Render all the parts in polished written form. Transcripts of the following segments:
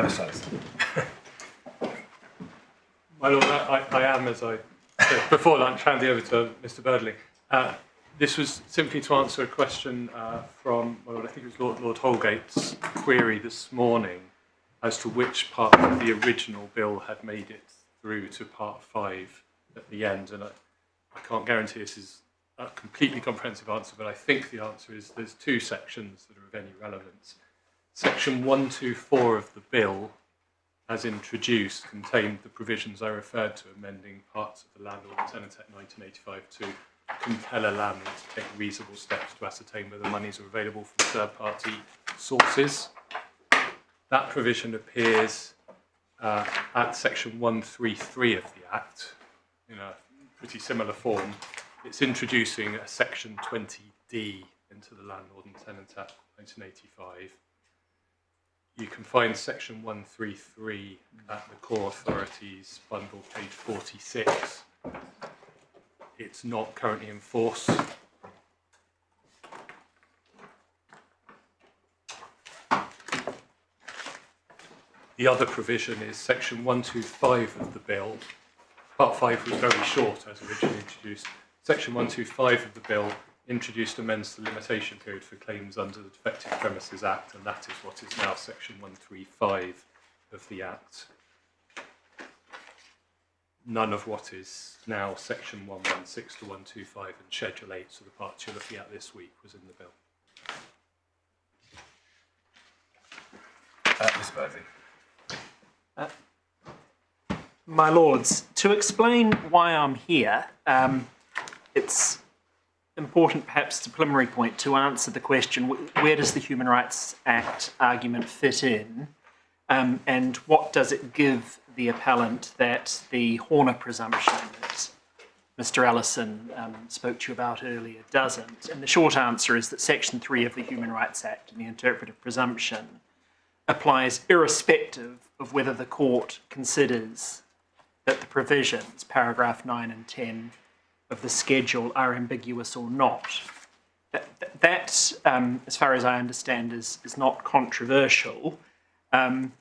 Mr. Justice. My Lord, I am, as I said before lunch, handing over to Mr. Birdling. This was simply to answer a question from, well, I think it was Lord Holgate's query this morning as to which part of the original bill had made it through to Part 5 at the end. And I can't guarantee this is a completely comprehensive answer, but I think the answer is there's two sections that are of any relevance. Section 124 of the bill, as introduced, contained the provisions I referred to, amending parts of the Landlord and Tenant Act 1985 to compel a landlord to take reasonable steps to ascertain whether monies are available from third-party sources. That provision appears at section 133 of the Act in a pretty similar form. It's introducing a section 20D into the Landlord and Tenant Act 1985. You can find section 133 at the Core Authorities bundle, page 46. It's not currently in force. The other provision is section 125 of the bill. Part 5 was very short as originally introduced. Section 125 of the bill introduced amends to the limitation period for claims under the Defective Premises Act, and that is what is now section 135 of the Act. None of what is now section 116 to 125 and Schedule 8, so the parts you're looking at this week, was in the bill. Mr. Birdling. My Lords, to explain why I'm here, it's important perhaps as a preliminary point to answer the question, where does the Human Rights Act argument fit in, and what does it give the appellant that the Horner presumption that Mr Ellison spoke to you about earlier doesn't? And the short answer is that Section 3 of the Human Rights Act and the interpretive presumption applies irrespective of whether the court considers that the provisions, paragraph 9 and 10 of the schedule, are ambiguous or not. That, as far as I understand, is not controversial. And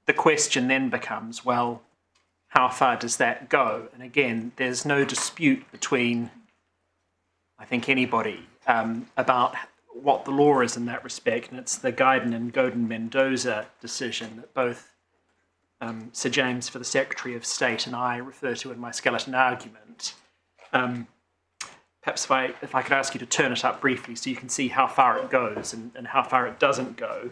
the question then becomes, well, how far does that go? And again, there's no dispute between, I think, anybody about what the law is in that respect, and it's the Guyden and Godin-Mendoza decision that both Sir James for the Secretary of State and I refer to in my skeleton argument. Perhaps if I could ask you to turn it up briefly so you can see how far it goes and how far it doesn't go.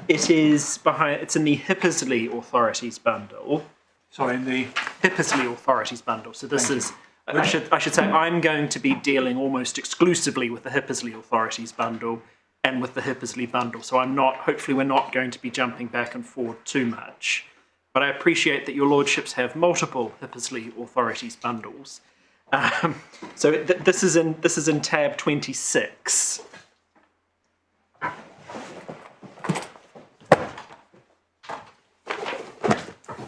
It's in the Hippersley Authorities bundle. Sorry, in the Hippersley Authorities bundle. So this is, I should say, I'm going to be dealing almost exclusively with the Hippersley Authorities bundle and with the Hippersley bundle. So hopefully we're not going to be jumping back and forward too much. But I appreciate that your lordships have multiple Hippersley Authorities bundles. So this is in tab 26.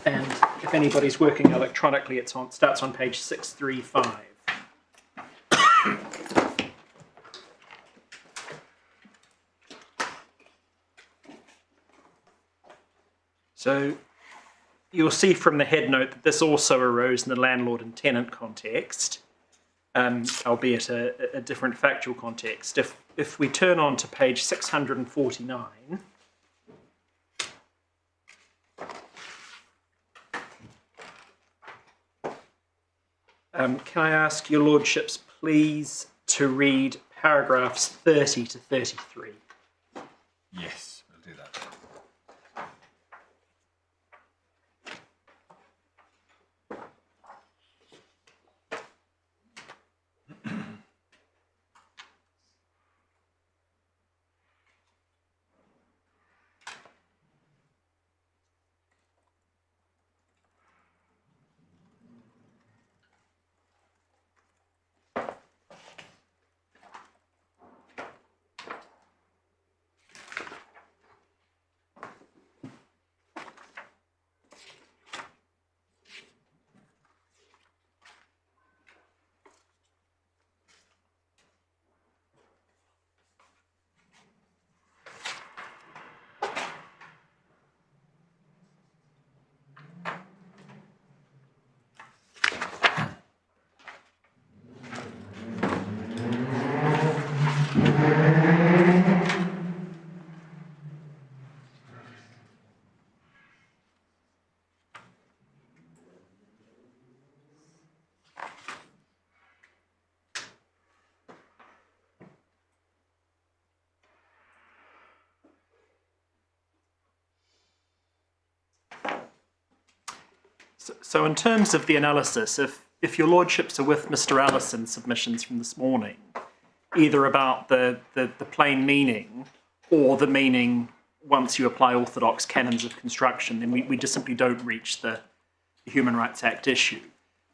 And if anybody's working electronically, it starts on page 635. So you'll see from the head note that this also arose in the landlord and tenant context, albeit a different factual context. If we turn on to page 649, can I ask your lordships please to read paragraphs 30 to 33? Yes, I'll do that. So in terms of the analysis, if your lordships are with Mr Allison's submissions from this morning, either about the plain meaning or the meaning once you apply orthodox canons of construction, then we just simply don't reach the Human Rights Act issue.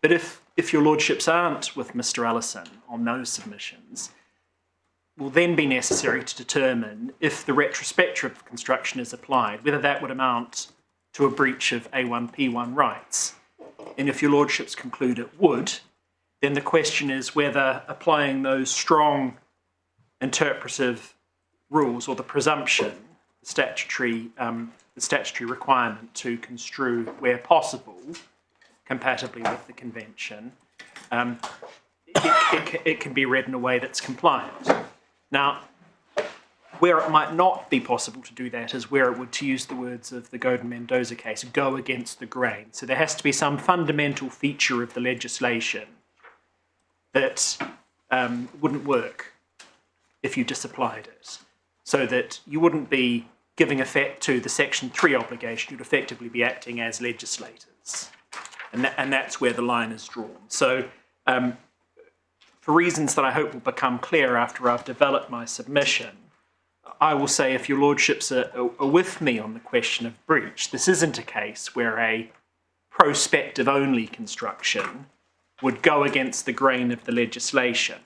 But if your lordships aren't with Mr Allison on those submissions, it will then be necessary to determine if the retrospective construction is applied, whether that would amount to a breach of A1P1 rights. And if your lordships conclude it would, then the question is whether applying those strong interpretive rules or the presumption, the statutory requirement to construe where possible, compatibly with the convention, it can be read in a way that's compliant. Now, where it might not be possible to do that is where it would, to use the words of the Godin-Mendoza case, go against the grain. So there has to be some fundamental feature of the legislation that wouldn't work if you disapplied it. So that you wouldn't be giving effect to the Section 3 obligation, you'd effectively be acting as legislators. And that's where the line is drawn. So for reasons that I hope will become clear after I've developed my submission, I will say if your lordships are with me on the question of breach, this isn't a case where a prospective-only construction would go against the grain of the legislation.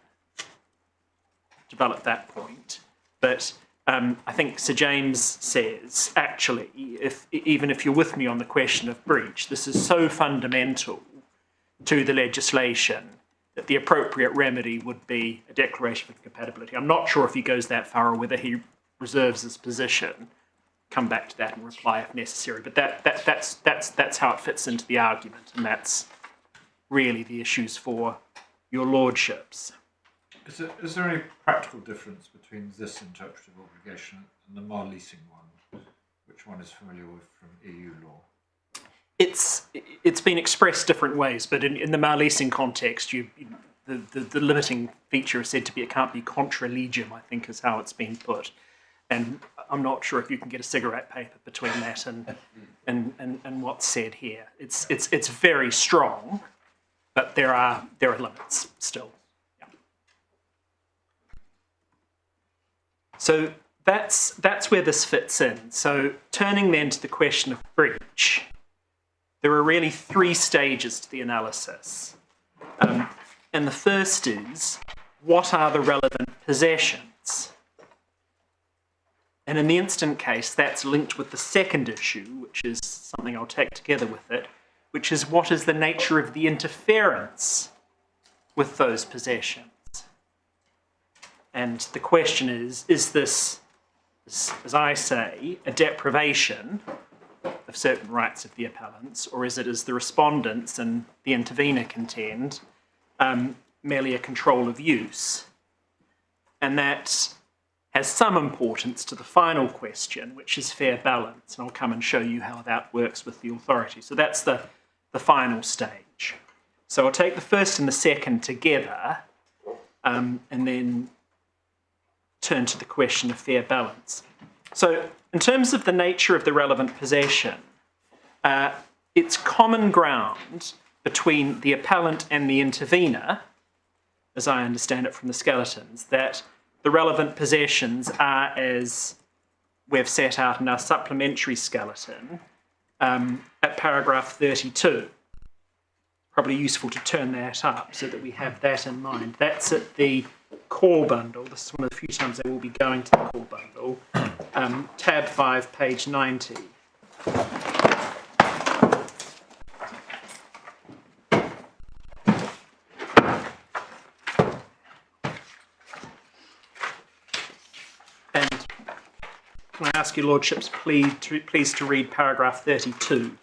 Develop that point. But I think Sir James says, actually, even if you're with me on the question of breach, this is so fundamental to the legislation that the appropriate remedy would be a declaration of incompatibility. I'm not sure if he goes that far or whether he reserves his position. Come back to that and reply if necessary. But that's how it fits into the argument, and that's really the issues for your lordships. Is there any practical difference between this interpretive obligation and the mar leasing one, which one is familiar with from EU law? It's been expressed different ways, but in the mar leasing context, the limiting feature is said to be it can't be contra legem, I think is how it's been put. And I'm not sure if you can get a cigarette paper between that and what's said here. It's very strong, but there are limits still. Yeah. So that's where this fits in. So turning then to the question of breach, there are really three stages to the analysis. And the first is, what are the relevant possessions? And in the instant case, that's linked with the second issue, which is something I'll take together with it, which is what is the nature of the interference with those possessions? And the question is this, as I say, a deprivation of certain rights of the appellants, or is it, as the respondents and the intervener contend, merely a control of use? And that has some importance to the final question, which is fair balance, and I'll come and show you how that works with the authority. So that's the final stage. So I'll take the first and the second together, and then turn to the question of fair balance. So in terms of the nature of the relevant possession, it's common ground between the appellant and the intervener, as I understand it from the skeletons, that the relevant possessions are, as we've set out in our supplementary skeleton, at paragraph 32. Probably useful to turn that up so that we have that in mind. That's at the core bundle. This is one of the few times I will be going to the core bundle. Tab 5, page 90. And can I ask your lordships please to read paragraph 32.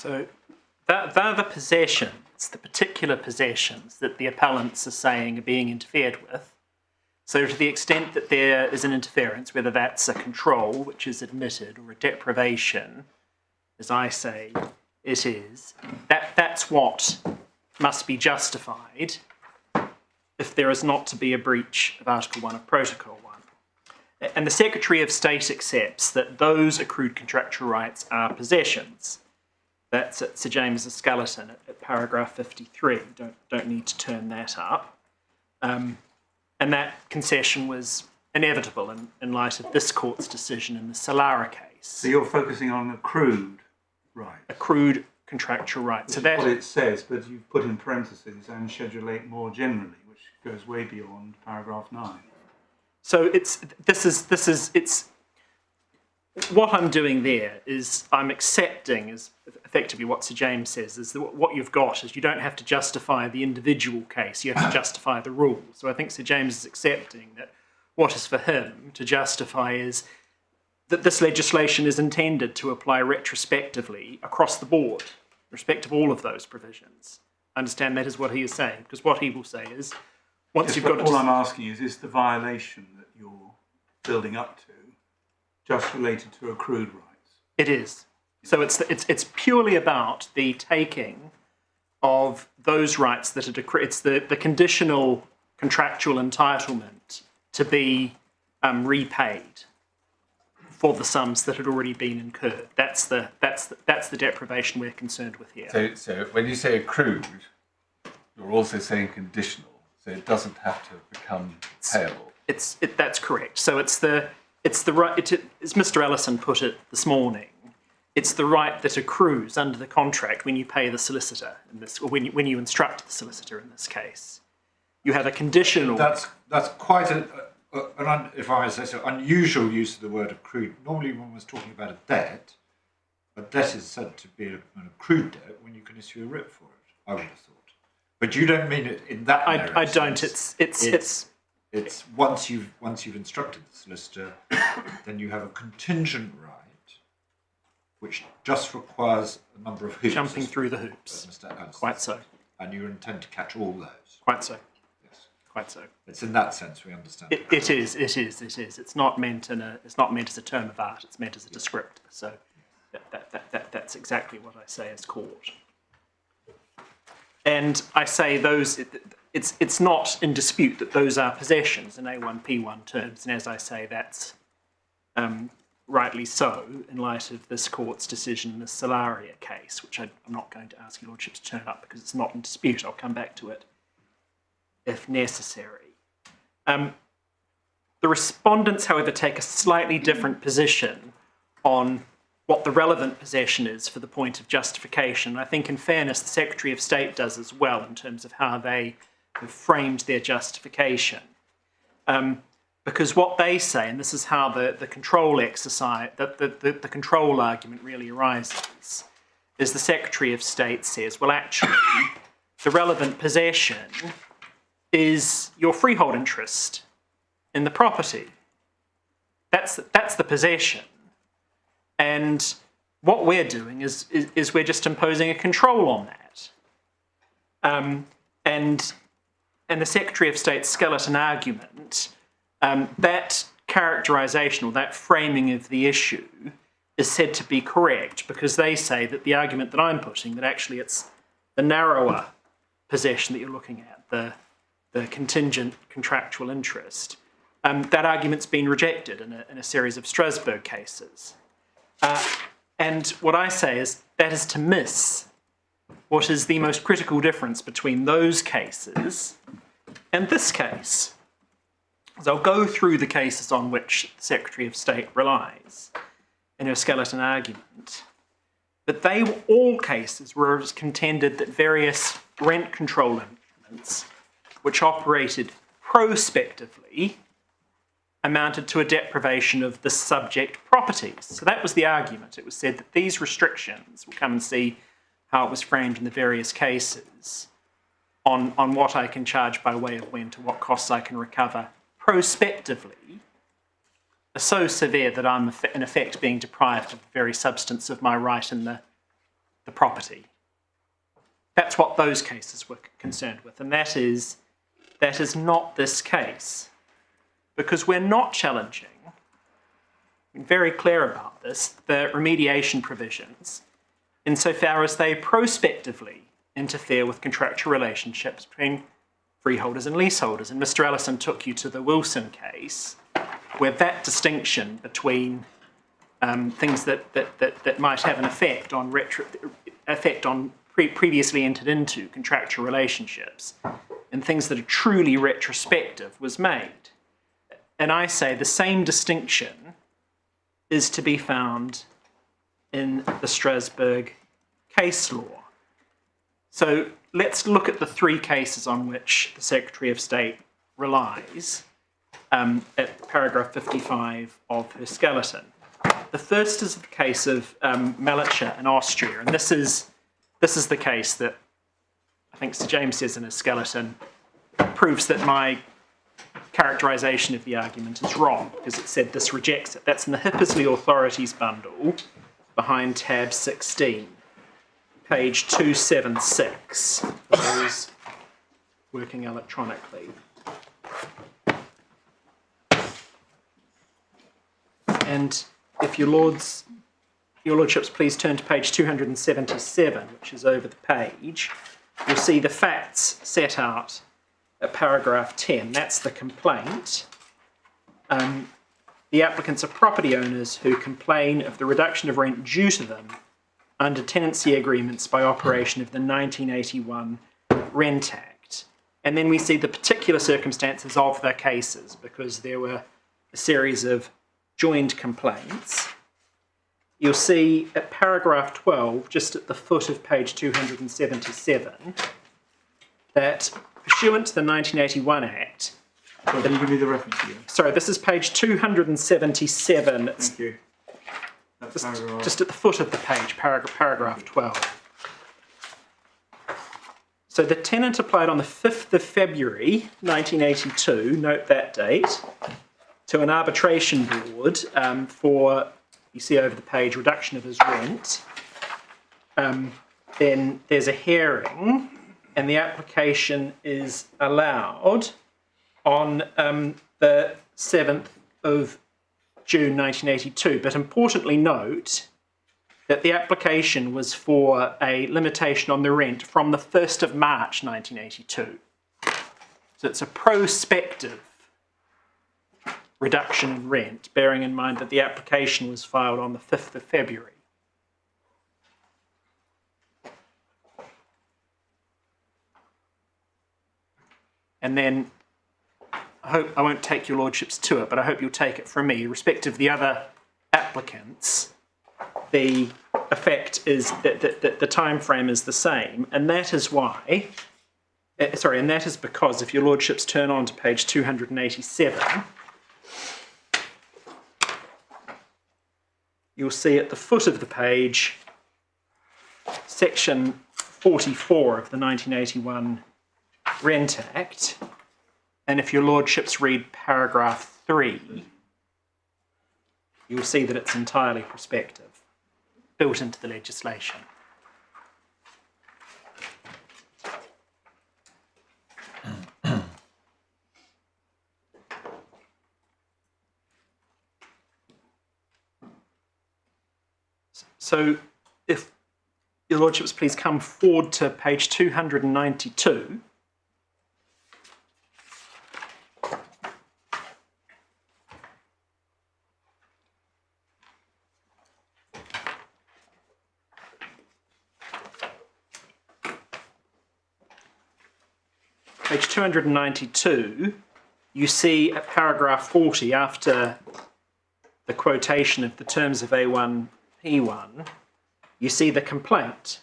So they're the possessions, the particular possessions that the appellants are saying are being interfered with. So to the extent that there is an interference, whether that's a control, which is admitted, or a deprivation, as I say it is, that's what must be justified if there is not to be a breach of Article 1 of Protocol 1. And the Secretary of State accepts that those accrued contractual rights are possessions. That's at Sir James's skeleton at paragraph 53. Don't need to turn that up. And that concession was inevitable in light of this court's decision in the Solara case. So you're focusing on accrued rights. Accrued contractual rights. Which So is that what it says, but you've put in parentheses and Schedule 8 more generally, which goes way beyond paragraph 9. so it's what I'm doing there is I'm accepting, as effectively what Sir James says, is that what you've got is you don't have to justify the individual case, you have to justify the rule. So I think Sir James is accepting that what is for him to justify is that this legislation is intended to apply retrospectively across the board, in respect of all of those provisions. I understand that is what he is saying, because what he will say is, once you've got all I'm asking is the violation that you're building up to just related to accrued rights? It is. So it's purely about the taking of those rights that are accrued. It's the conditional contractual entitlement to be repaid for the sums that had already been incurred. That's the deprivation we're concerned with here. So when you say accrued, you're also saying conditional. So it doesn't have to become payable. That's correct. So it's the right, as Mr. Ellison put it this morning, it's the right that accrues under the contract when you pay the solicitor in this, or when you instruct the solicitor in this case. You have a conditional. That's quite if I may say so, unusual use of the word accrued. Normally, when one's talking about a debt is said to be an accrued debt when you can issue a writ for it. I would have thought, but you don't mean it in that. I don't. Sense. It's once you've instructed the solicitor, then you have a contingent right, which just requires a number of hoops. Jumping through the hoops. Mr. Ellison. Quite so. And you intend to catch all those. Quite so. Yes. Quite so. It's in that sense we understand. It is. It's not meant it's not meant as a term of art. It's meant as a descriptor. So that's exactly what I say as court. And I say those. It's not in dispute that those are possessions in A1P1 terms, and as I say, that's rightly so in light of this court's decision in the Solaria case, which I'm not going to ask your lordship to turn up because it's not in dispute. I'll come back to it if necessary. The respondents, however, take a slightly different position on what the relevant possession is for the point of justification. I think, in fairness, the Secretary of State does as well in terms of how they have framed their justification. Because what they say, and this is how the control exercise, the control argument really arises, is the Secretary of State says, well, actually, the relevant possession is your freehold interest in the property. That's the possession. And what we're doing is we're just imposing a control on that. And the Secretary of State's skeleton argument, that characterisation or that framing of the issue is said to be correct because they say that the argument that I'm putting, that actually it's the narrower possession that you're looking at, the contingent contractual interest, that argument's been rejected in a series of Strasbourg cases. And what I say is that is to miss what is the most critical difference between those cases and this case. So I'll go through the cases on which the Secretary of State relies in her skeleton argument, but they were all cases where it was contended that various rent control instruments, which operated prospectively, amounted to a deprivation of the subject properties. So that was the argument. It was said that these restrictions, we'll come and see how it was framed in the various cases, on what I can charge by way of when to what costs I can recover prospectively, are so severe that I'm in effect being deprived of the very substance of my right in the the property. That's what those cases were concerned with, and that is not this case, because we're not challenging, being very clear about this, the remediation provisions insofar as they prospectively interfere with contractual relationships between freeholders and leaseholders. And Mr Ellison took you to the Wilson case, where that distinction between things that might have an effect on previously entered into contractual relationships and things that are truly retrospective was made. And I say the same distinction is to be found in the Strasbourg case law. So let's look at the three cases on which the Secretary of State relies at paragraph 55 of her skeleton. The first is the case of Melicha in Austria, and this is the case that I think Sir James says in his skeleton proves that my characterisation of the argument is wrong, because it said this rejects it. That's in the Hippersley Authorities bundle behind tab 16, page 276, for those working electronically. And if your lordships please turn to page 277, which is over the page, you'll see the facts set out at paragraph 10. That's the complaint. The applicants are property owners who complain of the reduction of rent due to them under tenancy agreements by operation of the 1981 Rent Act. And then we see the particular circumstances of their cases, because there were a series of joined complaints. You'll see at paragraph 12, just at the foot of page 277, that pursuant to the 1981 Act... Can you give me the reference again? Sorry, this is page 277. Thank you. Just at the foot of the page, paragraph 12. So the tenant applied on the 5th of February 1982, note that date, to an arbitration board for, you see over the page, reduction of his rent. Then there's a hearing, and the application is allowed on the 7th of June 1982. But importantly note that the application was for a limitation on the rent from the 1st of March 1982. So it's a prospective reduction in rent, bearing in mind that the application was filed on the 5th of February. And then, I won't take your lordships to it, but I hope you'll take it from me. Respective of the other applicants, the effect is that the time frame is the same, and that is why, and that is because if your lordships turn on to page 287, you'll see at the foot of the page, section 44 of the 1981 Rent Act, and if your lordships read paragraph 3, you'll see that it's entirely prospective, built into the legislation. So if your lordships please come forward to page 292. Page 292, you see at paragraph 40, after the quotation of the terms of A1P1, you see the complaint.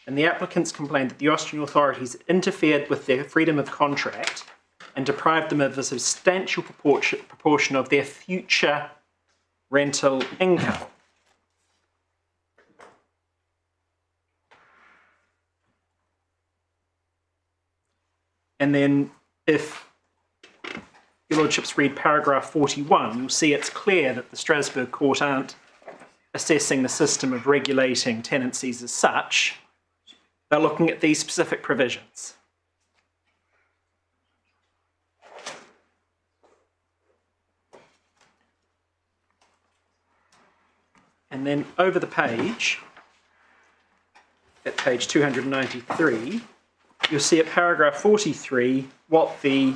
And the applicants complained that the Austrian authorities interfered with their freedom of contract and deprived them of a substantial proportion of their future rental income. And then if your lordships read paragraph 41, you'll see it's clear that the Strasbourg court aren't assessing the system of regulating tenancies as such, they're looking at these specific provisions. And then over the page, at page 293, you'll see at paragraph 43 what the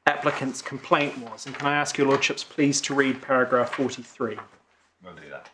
applicant's complaint was. And can I ask your lordships please to read paragraph 43? We'll do that.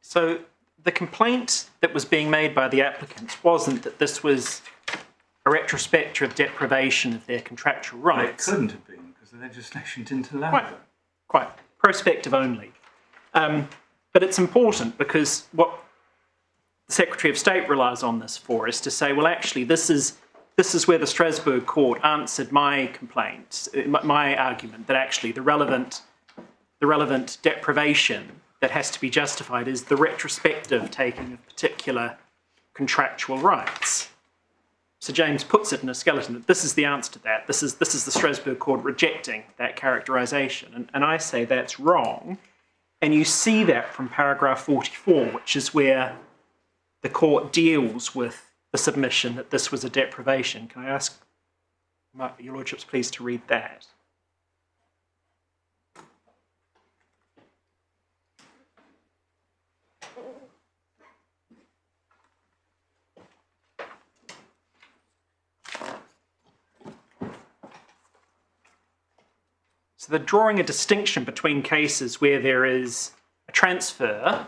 So the complaint that was being made by the applicants wasn't that this was a retrospective deprivation of their contractual Well, it rights. couldn't have been because the legislation didn't allow it. Quite prospective only. But it's important because what the Secretary of State relies on this for is to say, well, actually, this is where the Strasbourg court answered my complaint, my argument that actually the relevant deprivation that has to be justified is the retrospective taking of particular contractual rights. So James puts it in a skeleton that this is the answer to that. This is the Strasbourg court rejecting that characterisation. And I say that's wrong. And you see that from paragraph 44, which is where the court deals with the submission that this was a deprivation. Can I ask your lordships please to read that? So they're drawing a distinction between cases where there is a transfer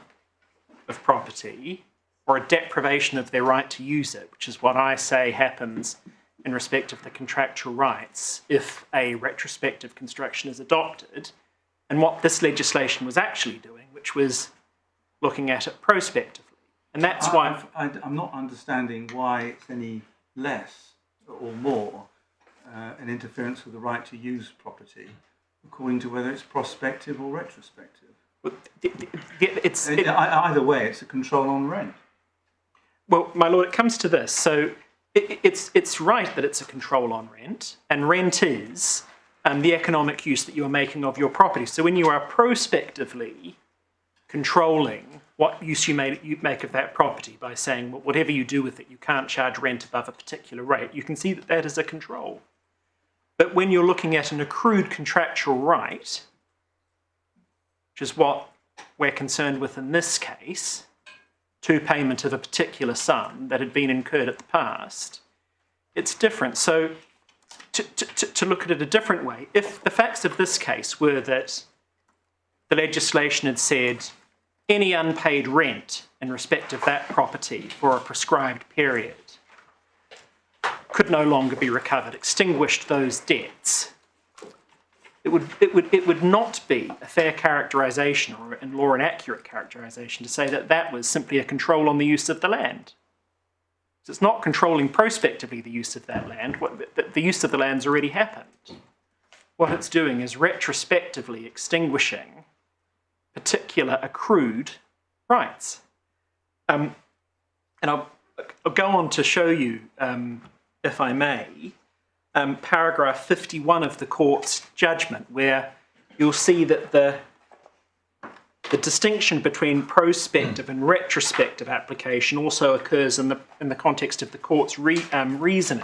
of property or a deprivation of their right to use it, which is what I say happens in respect of the contractual rights if a retrospective construction is adopted, and what this legislation was actually doing, which was looking at it prospectively. And that's why I'm not understanding why it's any less or more an interference with the right to use property according to whether it's prospective or retrospective. Either way, it's a control on rent. Well, my lord, it comes to this. So it's right that it's a control on rent, and rent is the economic use that you are making of your property. So when you are prospectively controlling what use you make of that property by saying, well, whatever you do with it, you can't charge rent above a particular rate, you can see that that is a control. But when you're looking at an accrued contractual right, which is what we're concerned with in this case, to payment of a particular sum that had been incurred at the past, it's different. So to look at it a different way, if the facts of this case were that the legislation had said any unpaid rent in respect of that property for a prescribed period could no longer be recovered, extinguished those debts, it would not be a fair characterisation or in law an accurate characterisation to say that that was simply a control on the use of the land. So it's not controlling prospectively the use of that land. The use of the land's already happened. What it's doing is retrospectively extinguishing particular accrued rights. And I'll go on to show you, if I may, paragraph 51 of the court's judgment, where you'll see that the distinction between prospective and retrospective application also occurs in the context of the court's reasoning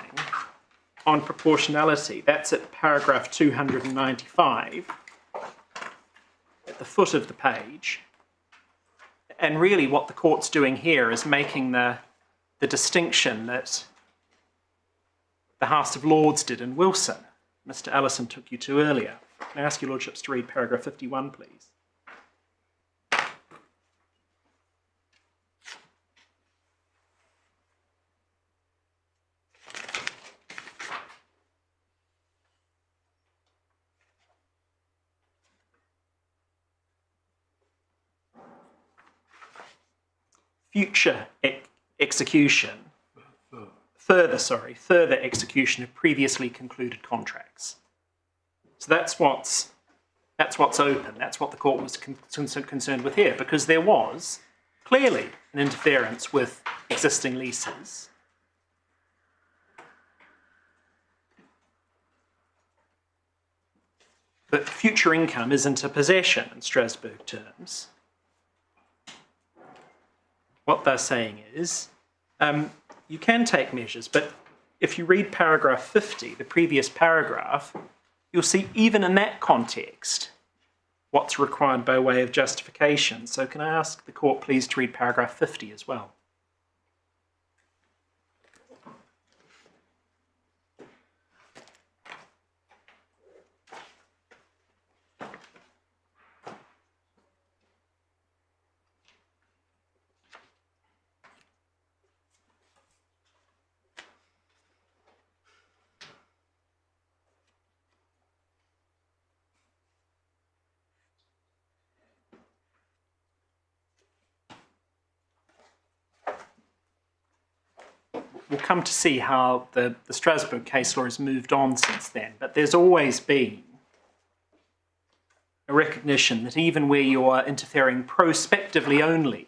on proportionality. That's at paragraph 295, at the foot of the page. And really what the court's doing here is making the distinction that the House of Lords did in Wilson, Mr Allison took you to earlier. Can I ask your lordships to read paragraph 51, please? future execution, further execution of previously concluded contracts. So that's what's open. That's what the court was concerned with here, because there was clearly an interference with existing leases. But future income isn't a possession in Strasbourg terms. What they're saying is, you can take measures, but if you read paragraph 50, the previous paragraph, you'll see even in that context what's required by way of justification. So can I ask the court please to read paragraph 50 as well? We'll come to see how the Strasbourg case law has moved on since then, but there's always been a recognition that even where you are interfering prospectively only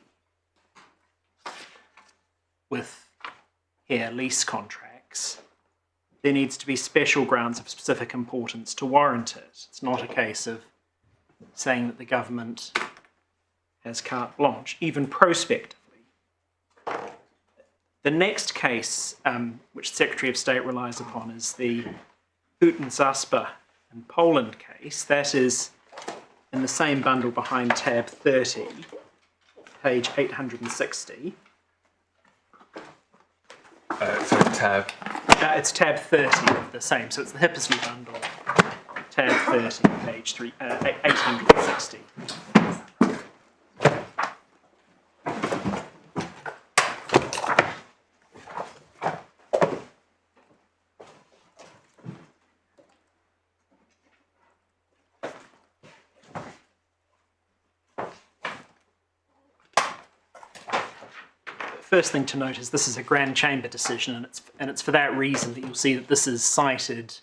with here lease contracts, there needs to be special grounds of specific importance to warrant it. It's not a case of saying that the government has carte blanche, even prospectively. The next case, which the Secretary of State relies upon, is the Zasper and Poland case. That is in the same bundle behind tab 30, page 860. So tab. It's tab 30 of the same, so it's the Hippersley bundle, tab 30, page 860. First thing to note is this is a Grand Chamber decision, and it's for that reason that you'll see that this is cited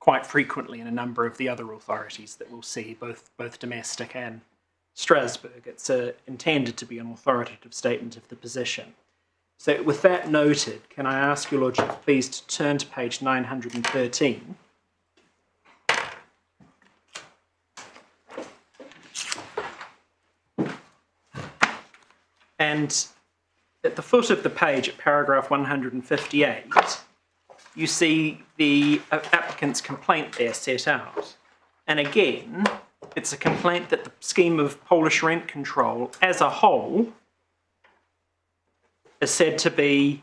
quite frequently in a number of the other authorities that we'll see, both domestic and Strasbourg. It's intended to be an authoritative statement of the position. So with that noted, can I ask your Lordship please to turn to page 913. And at the foot of the page, at paragraph 158, you see the applicant's complaint there set out. And again, it's a complaint that the scheme of Polish rent control as a whole is said to be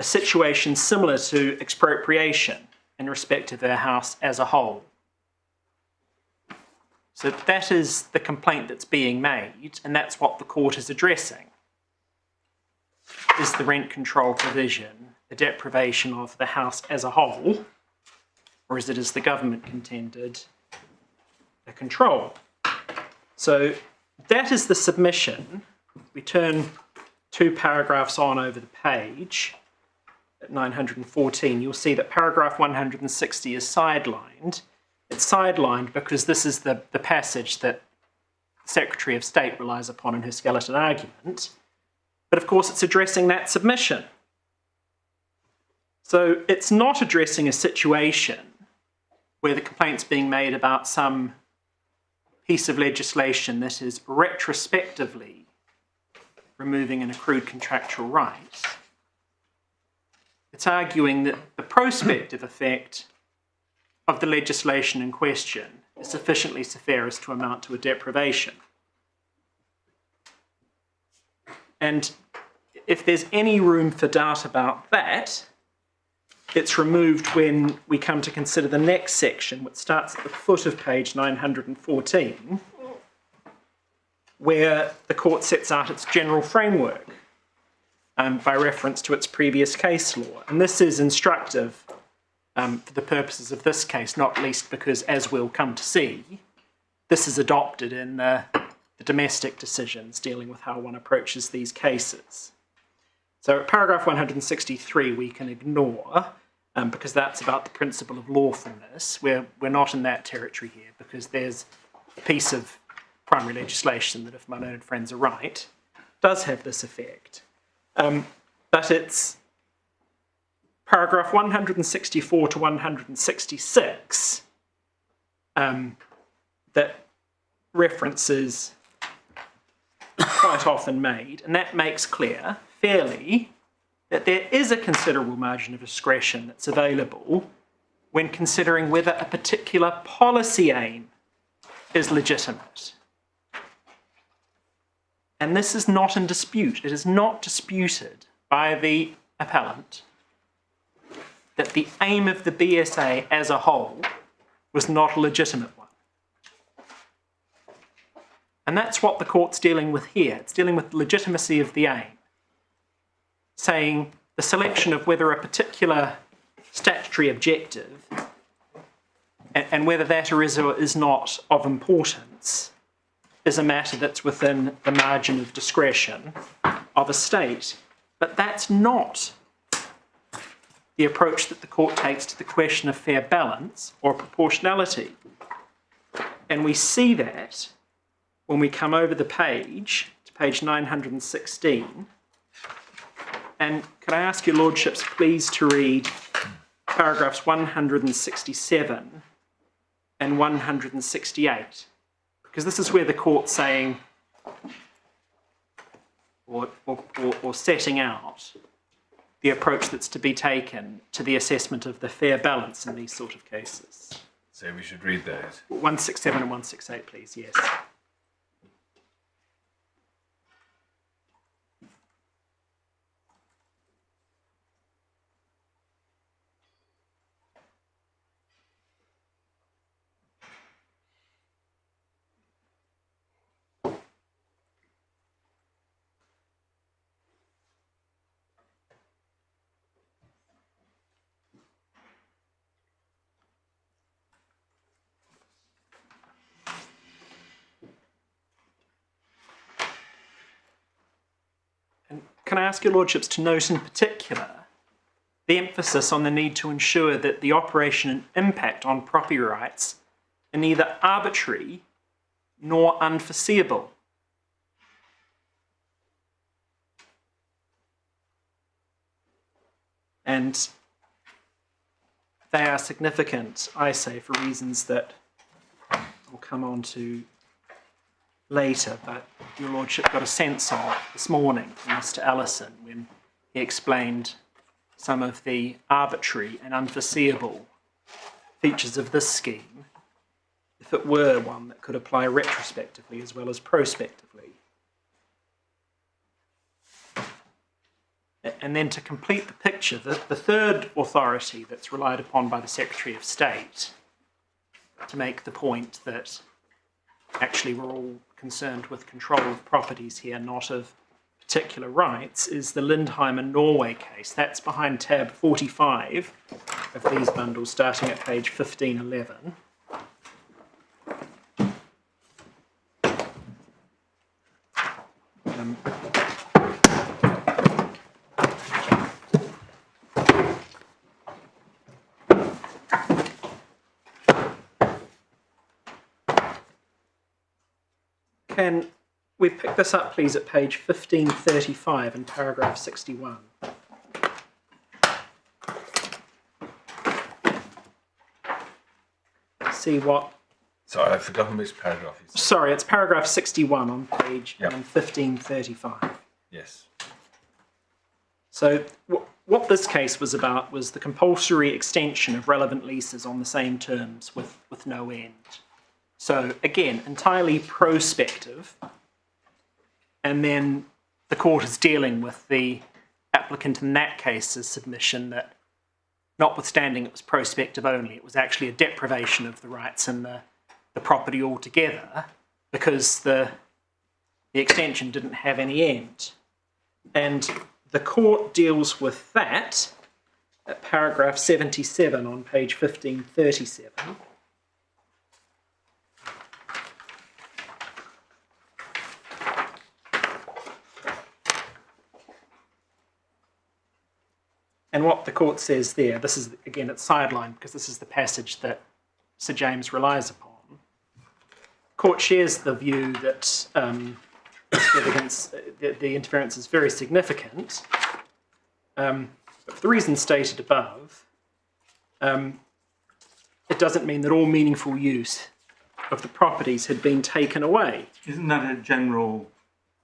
a situation similar to expropriation in respect of their house as a whole. So that is the complaint that's being made, and that's what the court is addressing. Is the rent control provision a deprivation of the house as a whole, or is it, as the government contended, a control? So that is the submission. We turn 2 paragraphs on over the page at 914. You'll see that paragraph 160 is sidelined. It's sidelined because this is the passage that the Secretary of State relies upon in her skeleton argument. But of course, it's addressing that submission. So it's not addressing a situation where the complaint's being made about some piece of legislation that is retrospectively removing an accrued contractual right. It's arguing that the prospective effect of the legislation in question is sufficiently severe as to amount to a deprivation. And if there's any room for doubt about that, it's removed when we come to consider the next section, which starts at the foot of page 914, where the court sets out its general framework by reference to its previous case law. And this is instructive for the purposes of this case, not least because, as we'll come to see, this is adopted in the the domestic decisions dealing with how one approaches these cases. So at paragraph 163 we can ignore, because that's about the principle of lawfulness. We're not in that territory here because there's a piece of primary legislation that, if my learned friends are right, does have this effect. But it's paragraph 164 to 166 that references quite often made, and that makes clear fairly that there is a considerable margin of discretion that's available when considering whether a particular policy aim is legitimate. And this is not in dispute. It is not disputed by the appellant that the aim of the BSA as a whole was not a legitimate one. And that's what the court's dealing with here. It's dealing with the legitimacy of the aim, saying the selection of whether a particular statutory objective and whether that is or is not of importance is a matter that's within the margin of discretion of a state. But that's not the approach that the court takes to the question of fair balance or proportionality. And we see that when we come over the page, to page 916. And could I ask your lordships please to read paragraphs 167 and 168, because this is where the court's saying or setting out the approach that's to be taken to the assessment of the fair balance in these sort of cases. So we should read those. 167 and 168, please, yes. Can I ask your lordships to note in particular the emphasis on the need to ensure that the operation and impact on property rights are neither arbitrary nor unforeseeable. And they are significant, I say, for reasons that I'll come on to later, but your lordship got a sense of this morning from Mr Allison when he explained some of the arbitrary and unforeseeable features of this scheme if it were one that could apply retrospectively as well as prospectively. And then to complete the picture, the third authority that's relied upon by the Secretary of State to make the point that actually we're all concerned with control of properties here, not of particular rights, is the Lindheim and Norway case. That's behind tab 45 of these bundles, starting at page 1511. Can we pick this up, please, at page 1535 in paragraph 61? See what... Sorry, I've forgotten which paragraph you said. Sorry, it's paragraph 61 on page 1535. Yes. So what this case was about was the compulsory extension of relevant leases on the same terms with no end. So again, entirely prospective, and then the court is dealing with the applicant in that case's submission that, notwithstanding it was prospective only, it was actually a deprivation of the rights in the property altogether because the extension didn't have any end. And the court deals with that at paragraph 77 on page 1537. And what the court says there, this is, again, it's sidelined because this is the passage that Sir James relies upon. The court shares the view that the interference is very significant, but for the reasons stated above, it doesn't mean that all meaningful use of the properties had been taken away. Isn't that a general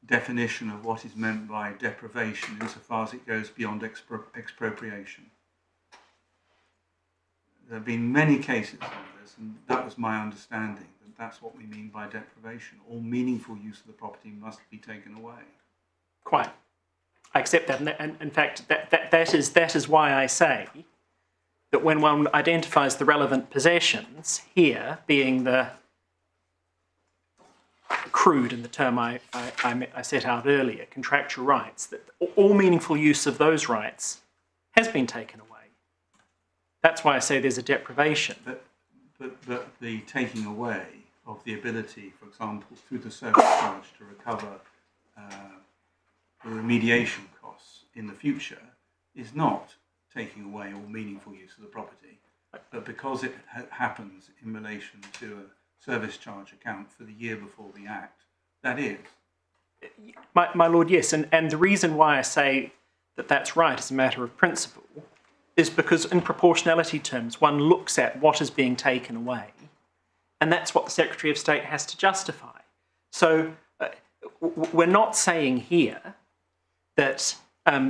definition of what is meant by deprivation insofar as it goes beyond expropriation? There have been many cases on this, and that was my understanding, that that's what we mean by deprivation. All meaningful use of the property must be taken away. Quite. I accept that, and in fact, that is why I say that when one identifies the relevant possessions, here being the accrued in the term I set out earlier, contractual rights, that all meaningful use of those rights has been taken away. That's why I say there's a deprivation. But the taking away of the ability, for example, through the service charge to recover the remediation costs in the future is not taking away all meaningful use of the property, but because it happens in relation to a service charge account for the year before the Act, that is. My Lord, yes, and the reason why I say that that's right as a matter of principle is because in proportionality terms, one looks at what is being taken away, and that's what the Secretary of State has to justify. So we're not saying here that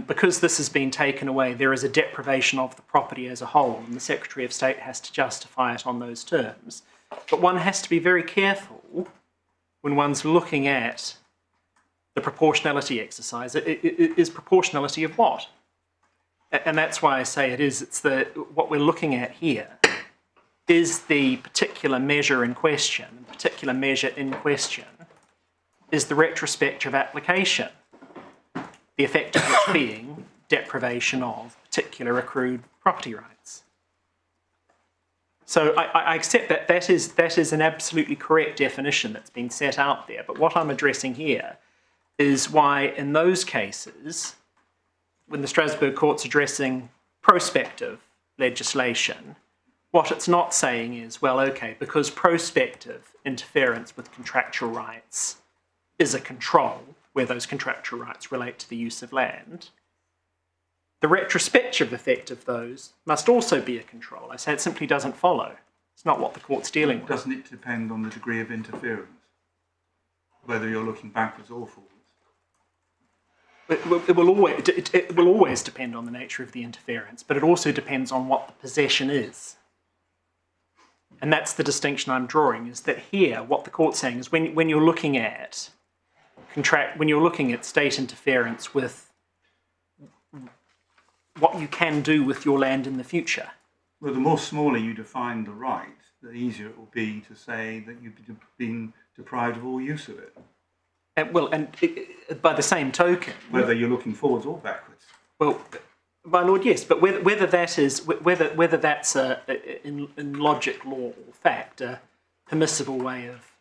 because this has been taken away, there is a deprivation of the property as a whole, and the Secretary of State has to justify it on those terms. But one has to be very careful when one's looking at the proportionality exercise. It is proportionality of what? And that's why I say what we're looking at here is the particular measure in question. The particular measure in question is the retrospective application, the effect of which being deprivation of particular accrued property rights. So I accept that that is an absolutely correct definition that's been set out there, but what I'm addressing here is why in those cases, when the Strasbourg Court's addressing prospective legislation, what it's not saying is, well, okay, because prospective interference with contractual rights is a control, where those contractual rights relate to the use of land, the retrospective effect of those must also be a control. I say it simply doesn't follow. It's not what the court's dealing with. Doesn't it depend on the degree of interference, whether you're looking backwards or forwards? It will always depend on the nature of the interference, but it also depends on what the possession is. And that's the distinction I'm drawing, is that here, what the court's saying is when you're looking at state interference with what you can do with your land in the future. Well, the more smaller you define the right, the easier it will be to say that you've been deprived of all use of it. And by the same token, whether you're looking forwards or backwards. Well, my lord, yes, but whether that's in logic, law, or fact, a permissible way of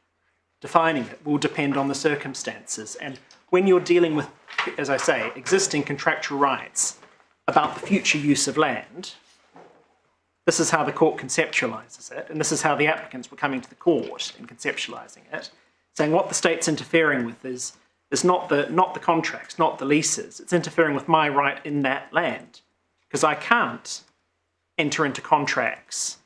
defining it will depend on the circumstances. And when you're dealing with, as I say, existing contractual rights about the future use of land, this is how the court conceptualises it, and this is how the applicants were coming to the court in conceptualising it, saying what the state's interfering with is not the contracts, not the leases. It's interfering with my right in that land, because I can't enter into contracts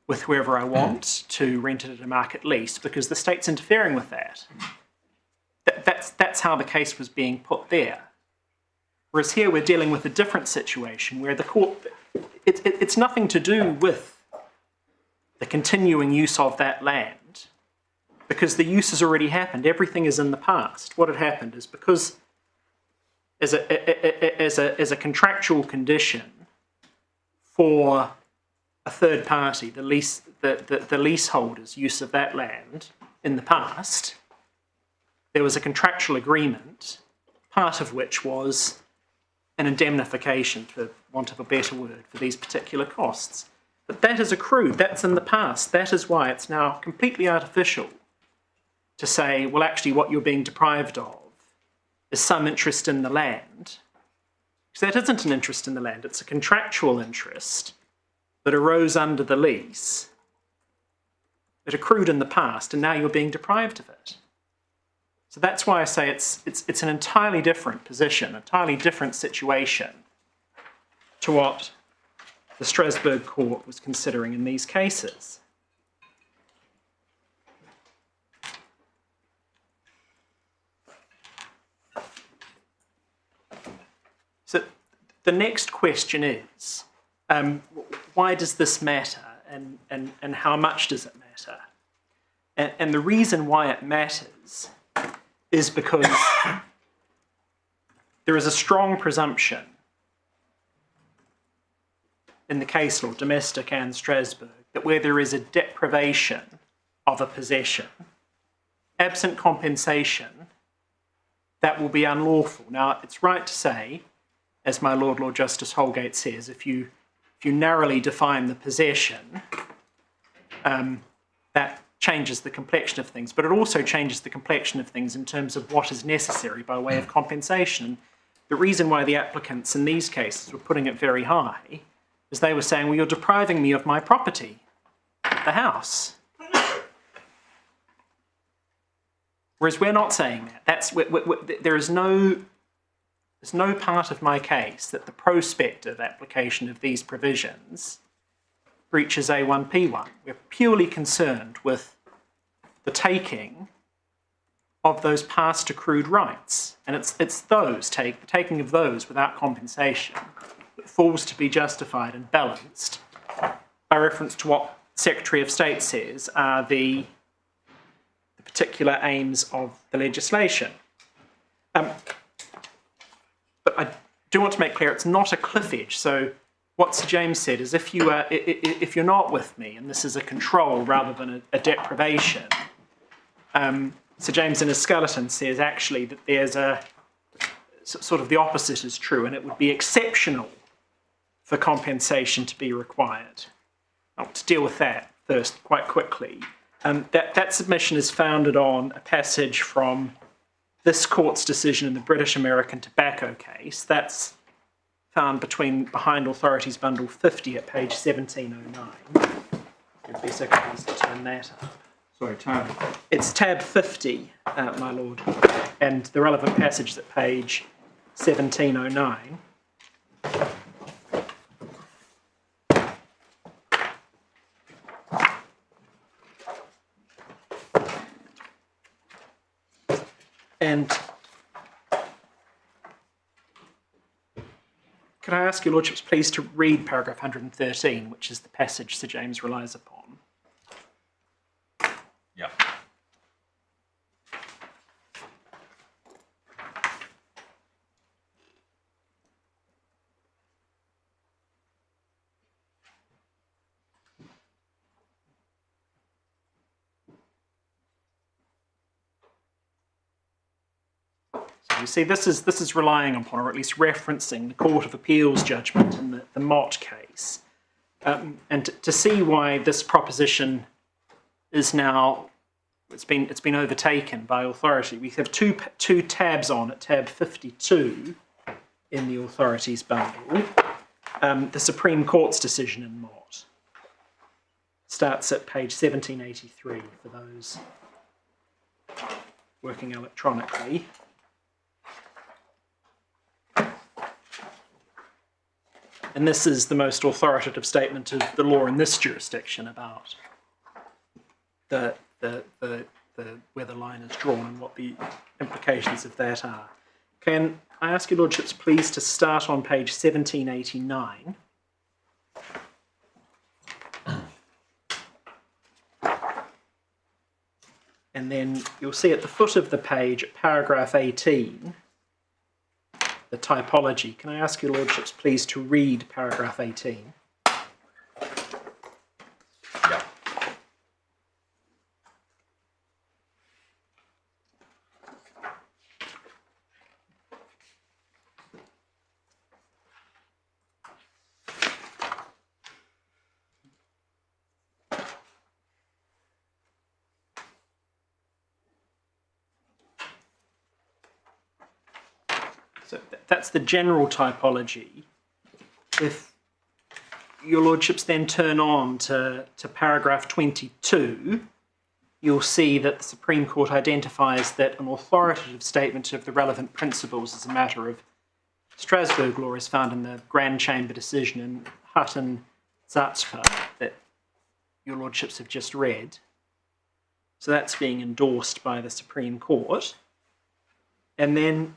with whoever I want to rent it at a market lease, because the state's interfering with that. That's how the case was being put there. Whereas here we're dealing with a different situation where the court, it's nothing to do with the continuing use of that land, because the use has already happened. Everything is in the past. What had happened is because as a contractual condition for a third party, the leaseholders' use of that land in the past, there was a contractual agreement, part of which was an indemnification, for want of a better word, for these particular costs. But that is accrued, that's in the past. That is why it's now completely artificial to say, well, actually what you're being deprived of is some interest in the land Because that isn't an interest in the land, it's a contractual interest that arose under the lease, that accrued in the past, and now you're being deprived of it. So that's why I say it's an entirely different position, an entirely different situation to what the Strasbourg court was considering in these cases. So the next question is, why does this matter, and how much does it matter? And the reason why it matters is because there is a strong presumption in the case law, domestic and Strasbourg, that where there is a deprivation of a possession, absent compensation, that will be unlawful. Now, it's right to say, as my Lord Justice Holgate says, if you narrowly define the possession, that changes the complexion of things, but it also changes the complexion of things in terms of what is necessary by way of compensation. And the reason why the applicants in these cases were putting it very high is they were saying, well, you're depriving me of my property, the house. Whereas we're not saying that. There's no part of my case that the prospective application of these provisions breaches A1P1. We're purely concerned with the taking of those past accrued rights. And it's the taking of those without compensation that falls to be justified and balanced by reference to what the Secretary of State says are the particular aims of the legislation. But I do want to make clear it's not a cliff edge. So what Sir James said is if you're not with me, and this is a control rather than a deprivation, Sir James in his skeleton says actually that there's a sort of the opposite is true, and it would be exceptional for compensation to be required. I want to deal with that first quite quickly. That submission is founded on a passage from this court's decision in the British American tobacco case. That's found behind Authorities Bundle 50 at page 1709. You'd be so pleased to turn that up. Sorry, tab. It's tab 50, my lord, and the relevant passage is at page 1709. And could I ask your lordships please to read paragraph 113, which is the passage Sir James relies upon? Yeah. You see, this is relying upon, or at least referencing, the Court of Appeal's judgment in the Mott case. And to see why this proposition is now, it's been overtaken by authority, we have two tabs on at tab 52 in the Authorities Bundle. The Supreme Court's decision in Mott starts at page 1783 for those working electronically. And this is the most authoritative statement of the law in this jurisdiction about where the line is drawn and what the implications of that are. Can I ask your lordships please to start on page 1789? And then you'll see at the foot of the page, paragraph 18, the typology. Can I ask your lordships please to read paragraph 18? Yeah. So that's the general typology. If your lordships then turn on to paragraph 22, you'll see that the Supreme Court identifies that an authoritative statement of the relevant principles as a matter of Strasbourg law is found in the Grand Chamber decision in Hutton Zatzpa that your lordships have just read. So that's being endorsed by the Supreme Court. And then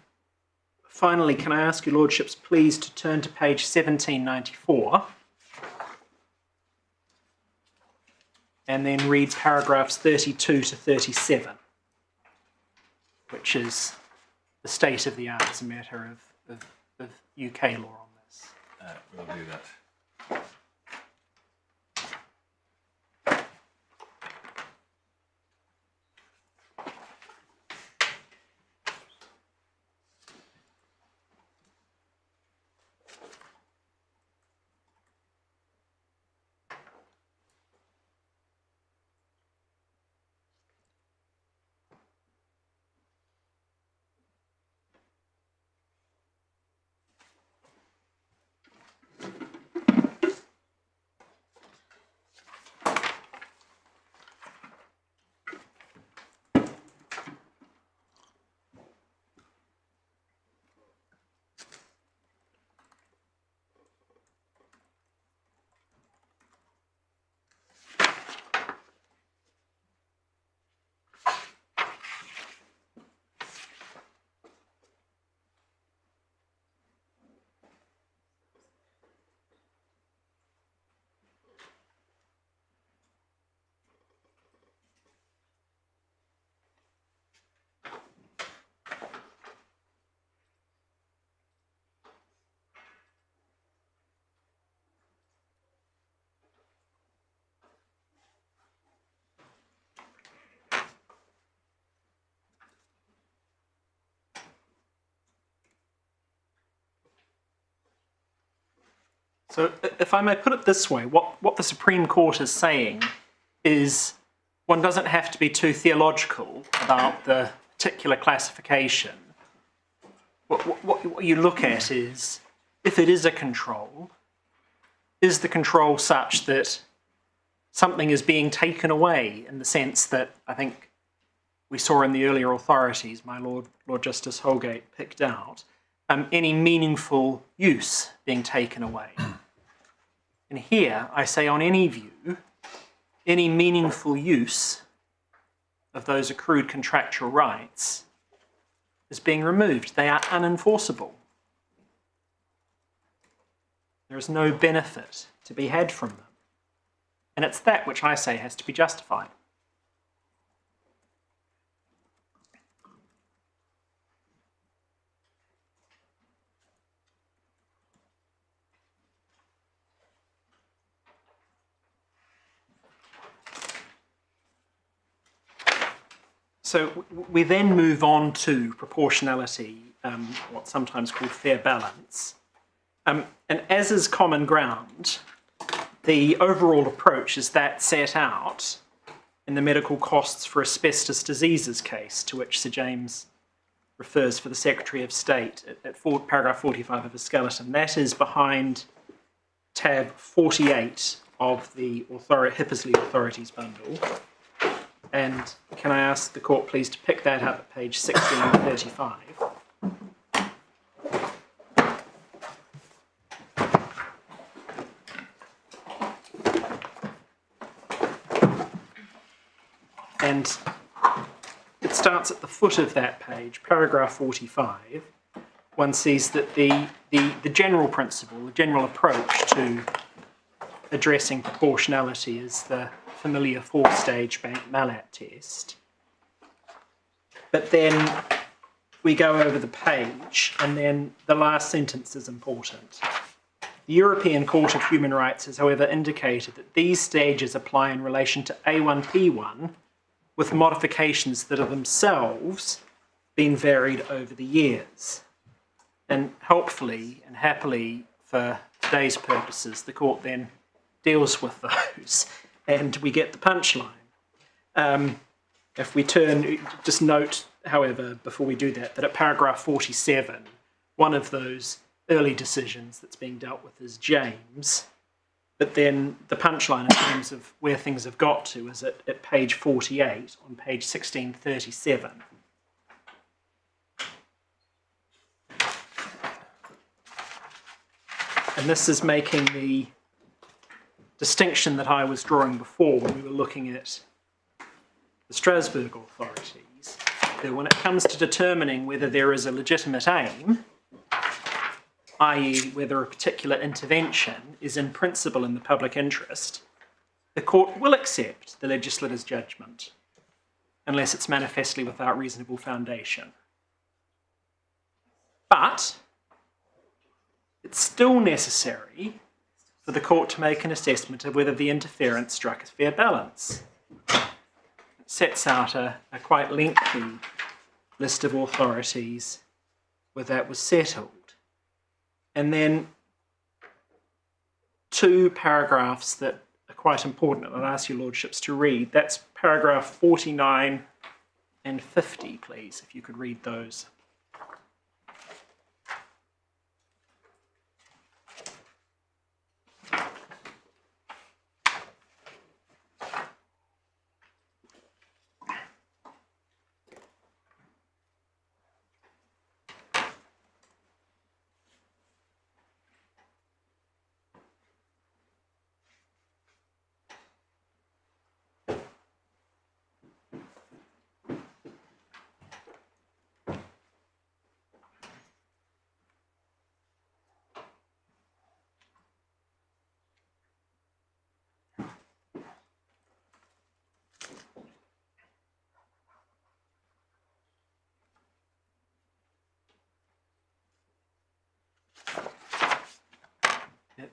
finally, can I ask your lordships please to turn to page 1794 and then read paragraphs 32 to 37, which is the state of the art as a matter of UK law on this. We'll do that. So if I may put it this way, what the Supreme Court is saying is one doesn't have to be too theological about the particular classification. What you look at is, if it is a control, is the control such that something is being taken away in the sense that I think we saw in the earlier authorities, my Lord Justice Holgate picked out, any meaningful use being taken away. And here I say on any view, any meaningful use of those accrued contractual rights is being removed. They are unenforceable. There is no benefit to be had from them. And it's that which I say has to be justified. So we then move on to proportionality, what's sometimes called fair balance. And as is common ground, the overall approach is that set out in the medical costs for asbestos diseases case, to which Sir James refers for the Secretary of State at paragraph 45 of his skeleton. That is behind tab 48 of the Hippersley Authorities bundle. And can I ask the court please to pick that up at page 1635. And it starts at the foot of that page, paragraph 45. One sees that the general principle, the general approach to addressing proportionality is the familiar four-stage Bank-Mallat test. But then we go over the page, and then the last sentence is important. The European Court of Human Rights has, however, indicated that these stages apply in relation to A1P1 with modifications that have themselves been varied over the years. And helpfully and happily for today's purposes, the court then deals with those. And we get the punchline. If we turn, just note, however, before we do that, that at paragraph 47, one of those early decisions that's being dealt with is James, but then the punchline in terms of where things have got to is at page 48 on page 1637. And this is making the distinction that I was drawing before when we were looking at the Strasbourg authorities, that when it comes to determining whether there is a legitimate aim, i.e. whether a particular intervention is in principle in the public interest, the court will accept the legislator's judgment unless it's manifestly without reasonable foundation. But it's still necessary for the court to make an assessment of whether the interference struck a fair balance. It sets out a quite lengthy list of authorities where that was settled. And then two paragraphs that are quite important, and I'll ask your lordships to read. That's paragraph 49 and 50, please, if you could read those.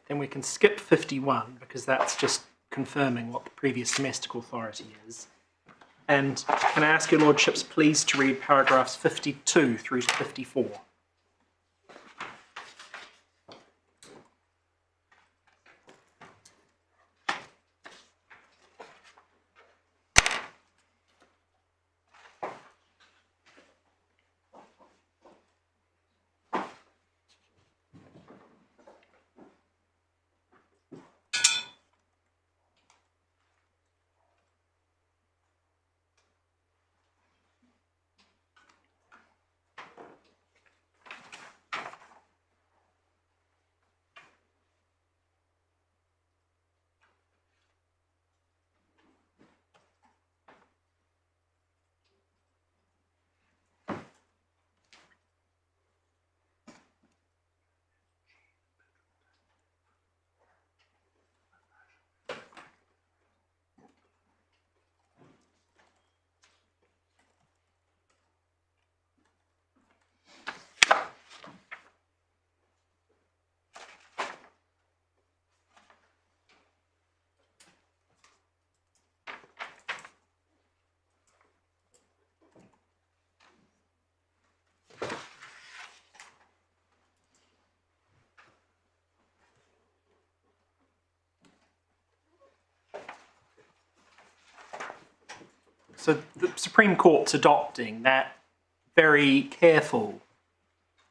Then we can skip 51 because that's just confirming what the previous domestic authority is. And can I ask your lordships please to read paragraphs 52 through to 54? So the Supreme Court's adopting that very careful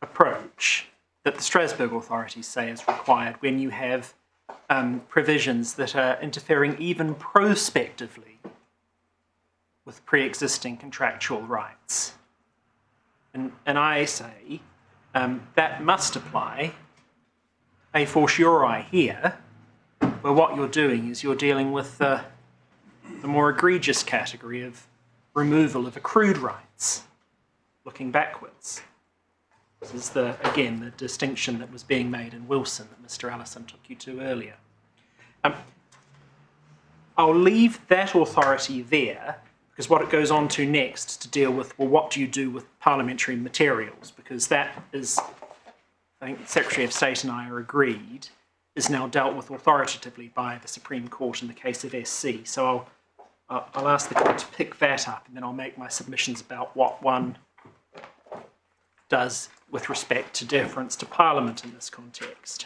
approach that the Strasbourg authorities say is required when you have provisions that are interfering even prospectively with pre-existing contractual rights. And I say that must apply a fortiori here, where what you're doing is you're dealing with the more egregious category of removal of accrued rights, looking backwards. This is, again, the distinction that was being made in Wilson that Mr Allison took you to earlier. I'll leave that authority there, because what it goes on to next to deal with, well, what do you do with parliamentary materials? Because that is, I think the Secretary of State and I are agreed, is now dealt with authoritatively by the Supreme Court in the case of SC. So I'll ask the court to pick that up, and then I'll make my submissions about what one does with respect to deference to Parliament in this context.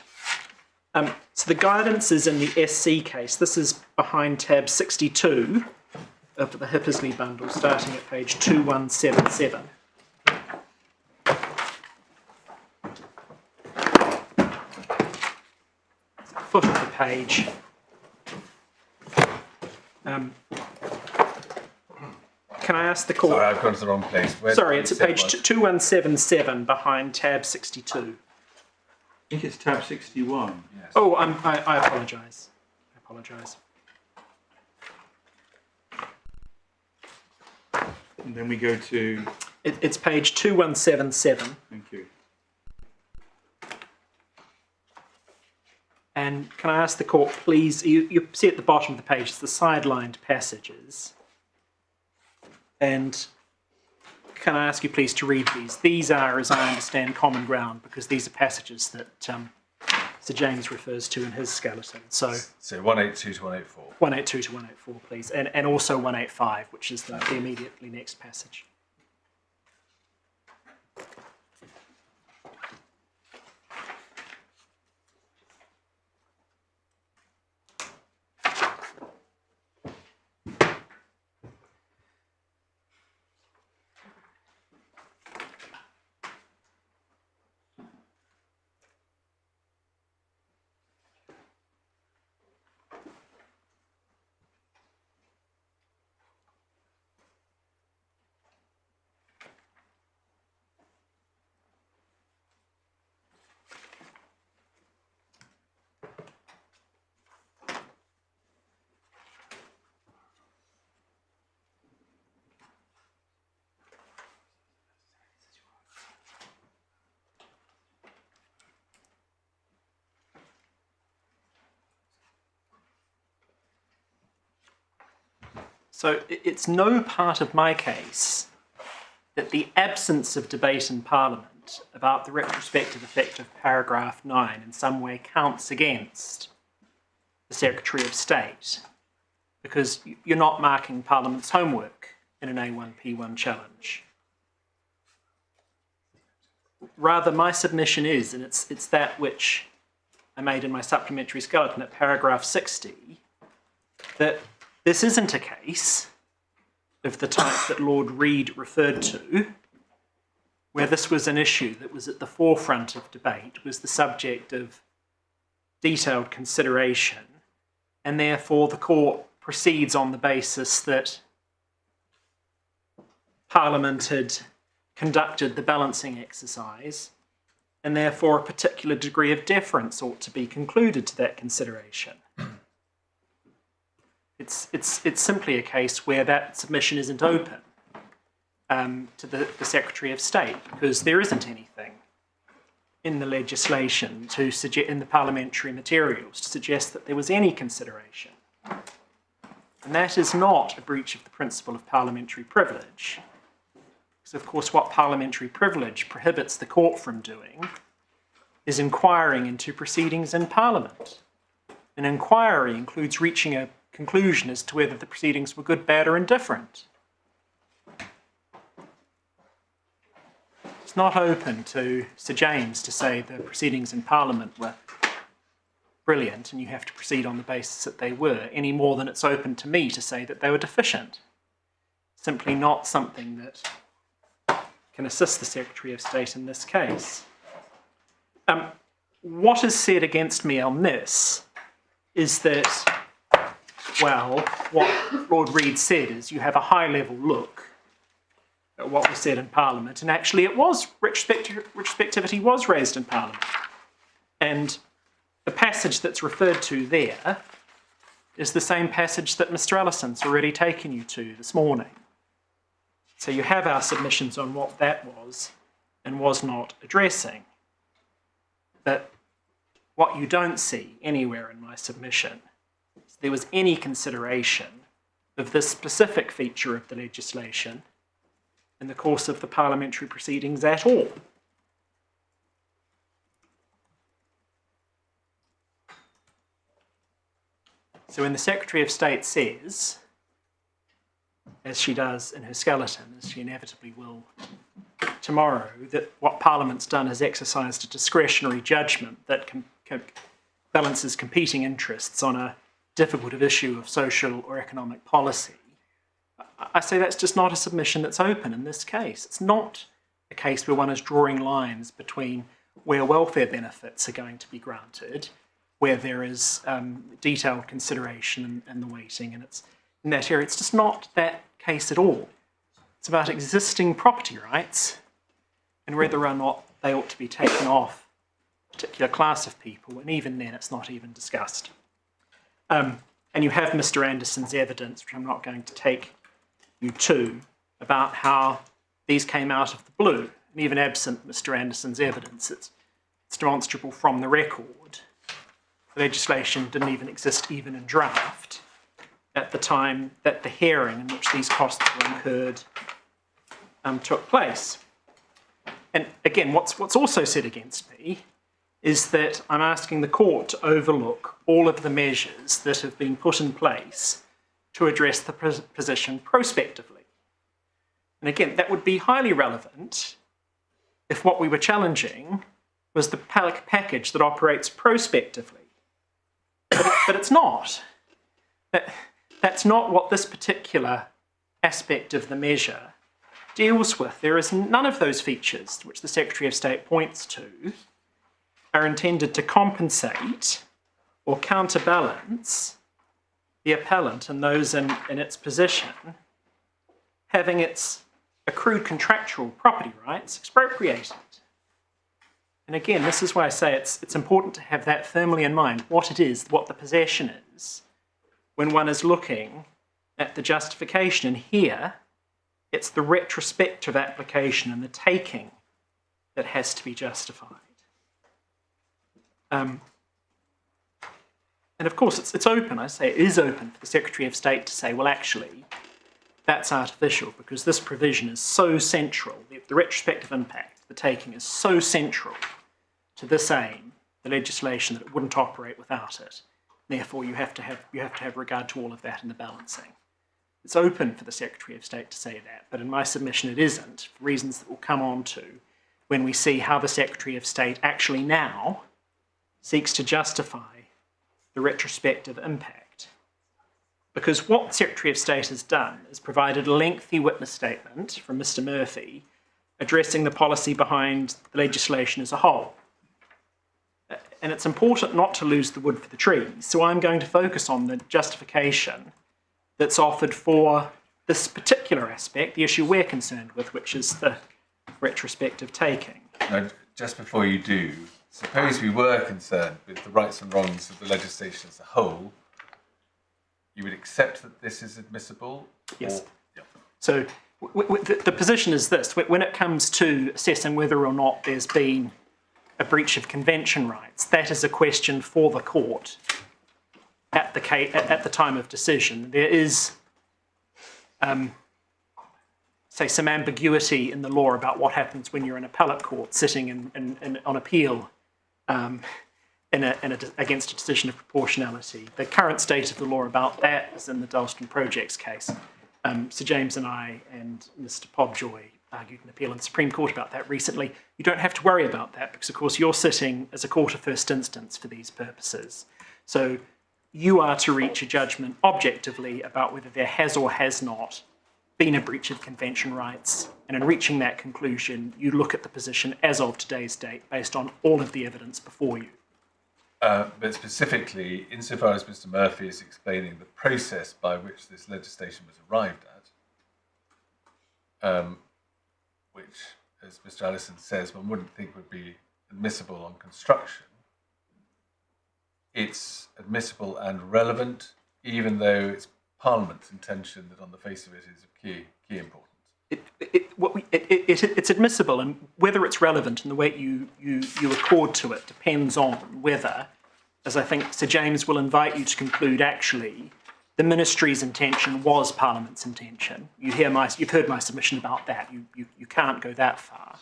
So the guidance is in the SC case. This is behind tab 62 of the Hippersley bundle, starting at page 2177. foot of the page. Can I ask the court? Sorry, I've gone to the wrong place. Sorry, it's at page 2177 behind tab 62. I think it's tab 61. Yes. Oh, I apologise. I apologise. And then we go to... It's page 2177. Thank you. And can I ask the court, please, you see at the bottom of the page, it's the sidelined passages. And can I ask you please to read these? These are, as I understand, common ground, because these are passages that Sir James refers to in his skeleton. So 182 to 184. 182 to 184, please. And also 185, which is the immediately next passage. So it's no part of my case that the absence of debate in Parliament about the retrospective effect of paragraph 9 in some way counts against the Secretary of State, because you're not marking Parliament's homework in an A1P1 challenge. Rather, my submission is, and it's that which I made in my supplementary skeleton at paragraph 60, that this isn't a case of the type that Lord Reid referred to, where this was an issue that was at the forefront of debate, was the subject of detailed consideration, and therefore the court proceeds on the basis that Parliament had conducted the balancing exercise, and therefore a particular degree of deference ought to be concluded to that consideration. It's simply a case where that submission isn't open to the Secretary of State, because there isn't anything in the legislation to suggest, in the parliamentary materials, to suggest that there was any consideration. And that is not a breach of the principle of parliamentary privilege, because of course what parliamentary privilege prohibits the court from doing is inquiring into proceedings in Parliament. An inquiry includes reaching a conclusion as to whether the proceedings were good, bad, or indifferent. It's not open to Sir James to say the proceedings in Parliament were brilliant and you have to proceed on the basis that they were, any more than it's open to me to say that they were deficient. Simply not something that can assist the Secretary of State in this case. What is said against me on this is that, well, what Lord Reid said is you have a high-level look at what was said in Parliament, and actually it was, retrospectivity was raised in Parliament. And the passage that's referred to there is the same passage that Mr Allison's already taken you to this morning. So you have our submissions on what that was and was not addressing. But what you don't see anywhere in my submission is there was any consideration of this specific feature of the legislation in the course of the parliamentary proceedings at all. So when the Secretary of State says, as she does in her skeleton, as she inevitably will tomorrow, that what Parliament's done is exercised a discretionary judgment that balances competing interests on a difficult issue of social or economic policy, I say that's just not a submission that's open in this case. It's not a case where one is drawing lines between where welfare benefits are going to be granted where there is detailed consideration and the weighting, and it's in that area. It's just not that case at all. It's about existing property rights and whether or not they ought to be taken off a particular class of people, and even then it's not even discussed. And you have Mr Anderson's evidence, which I'm not going to take you to, about how these came out of the blue. And even absent Mr Anderson's evidence, it's demonstrable from the record. The legislation didn't even exist even in draft at the time that the hearing in which these costs were incurred took place. And again, what's also said against me is that I'm asking the court to overlook all of the measures that have been put in place to address the position prospectively. And again, that would be highly relevant if what we were challenging was the package that operates prospectively. But it's not. That's not what this particular aspect of the measure deals with. There is none of those features which the Secretary of State points to are intended to compensate or counterbalance the appellant and those in its position having its accrued contractual property rights expropriated. And again, this is why I say it's important to have that firmly in mind, what it is, what the possession is, when one is looking at the justification. And here, it's the retrospective application and the taking that has to be justified. And of course, it's open. I say it is open for the Secretary of State to say, well, actually, that's artificial because this provision is so central. The retrospective impact, the taking, is so central to this aim, the legislation, that it wouldn't operate without it. Therefore, you have to have regard to all of that in the balancing. It's open for the Secretary of State to say that, but in my submission, it isn't, for reasons that we'll come on to when we see how the Secretary of State actually now seeks to justify the retrospective impact. Because what the Secretary of State has done is provided a lengthy witness statement from Mr Murphy addressing the policy behind the legislation as a whole. And it's important not to lose the wood for the trees, so I'm going to focus on the justification that's offered for this particular aspect, the issue we're concerned with, which is the retrospective taking. Now, just before you do, suppose we were concerned with the rights and wrongs of the legislation as a whole, you would accept that this is admissible? Yes. Or, yeah. So the position is this: when it comes to assessing whether or not there's been a breach of convention rights, that is a question for the court at the time of decision. There is, say, some ambiguity in the law about what happens when you're in appellate court sitting on appeal against a decision of proportionality. The current state of the law about that is in the Dalston Projects case. Sir James and I and Mr Pobjoy argued an appeal in the Supreme Court about that recently. You don't have to worry about that because, of course, you're sitting as a court of first instance for these purposes. So you are to reach a judgment objectively about whether there has or has not been a breach of convention rights. And in reaching that conclusion, you look at the position as of today's date based on all of the evidence before you. But specifically, insofar as Mr Murphy is explaining the process by which this legislation was arrived at, which, as Mr Allison says, one wouldn't think would be admissible on construction, it's admissible and relevant, even though it's Parliament's intention that on the face of it is of key importance. It's admissible, and whether it's relevant and the way you accord to it depends on whether, as I think Sir James will invite you to conclude, actually, the Ministry's intention was Parliament's intention. You've heard my submission about that. You can't go that far.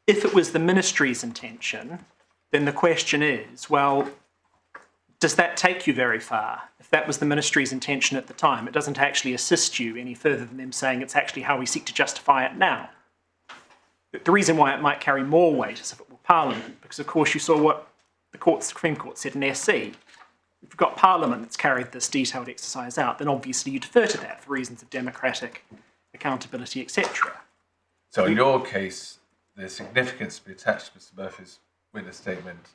If it was the Ministry's intention, then the question is, well, does that take you very far? If that was the Ministry's intention at the time, it doesn't actually assist you any further than them saying it's actually how we seek to justify it now. The reason why it might carry more weight is if it were Parliament, because of course you saw what the Supreme Court said in SC. If you've got Parliament that's carried this detailed exercise out, then obviously you defer to that for reasons of democratic accountability, etc. So in your case, the significance to be attached to Mr Murphy's witness statement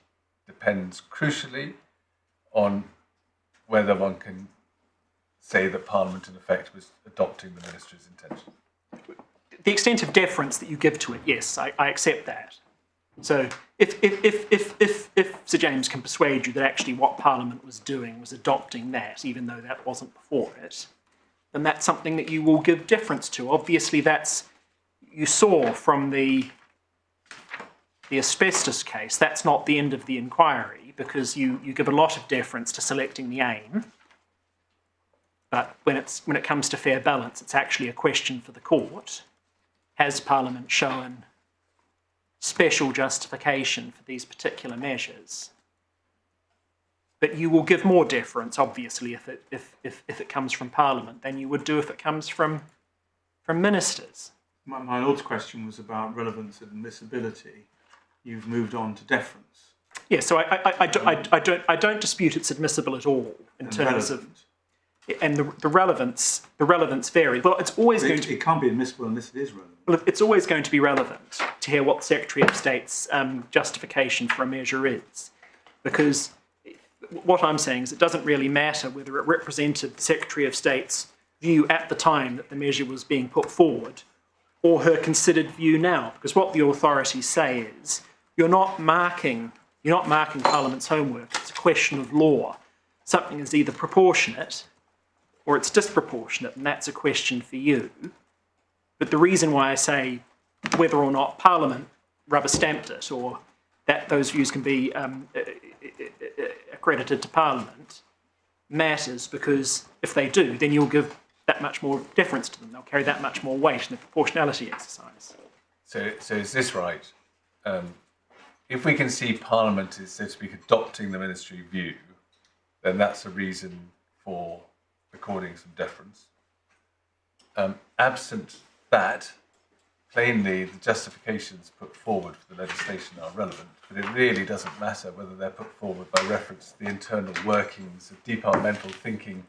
depends crucially on whether one can say that Parliament, in effect, was adopting the Ministry's intention. The extent of deference that you give to it, yes, I accept that. So if Sir James can persuade you that actually what Parliament was doing was adopting that, even though that wasn't before it, then that's something that you will give deference to. Obviously, you saw from the asbestos case, that's not the end of the inquiry, because you give a lot of deference to selecting the aim. But when it comes to fair balance, it's actually a question for the court. Has Parliament shown special justification for these particular measures? But you will give more deference, obviously, if it comes from Parliament than you would do if it comes from ministers. My Lord's question was about relevance and admissibility. You've moved on to deference. Yeah, so I don't dispute it's admissible at all in terms of. And the relevance varies. Well, it's always going to. It can't be admissible unless it is relevant. Well, it's always going to be relevant to hear what the Secretary of State's justification for a measure is, because what I'm saying is it doesn't really matter whether it represented the Secretary of State's view at the time that the measure was being put forward, or her considered view now, because what the authorities say is you're not marking Parliament's homework. It's a question of law. Something is either proportionate or it's disproportionate, and that's a question for you. But the reason why I say whether or not Parliament rubber-stamped it, or that those views can be accredited to Parliament, matters, because if they do, then you'll give that much more deference to them. They'll carry that much more weight in the proportionality exercise. So is this right? If we can see Parliament is, so to speak, adopting the Ministry view, then that's a reason for according some deference. Absent that, plainly the justifications put forward for the legislation are relevant, but it really doesn't matter whether they're put forward by reference to the internal workings of departmental thinking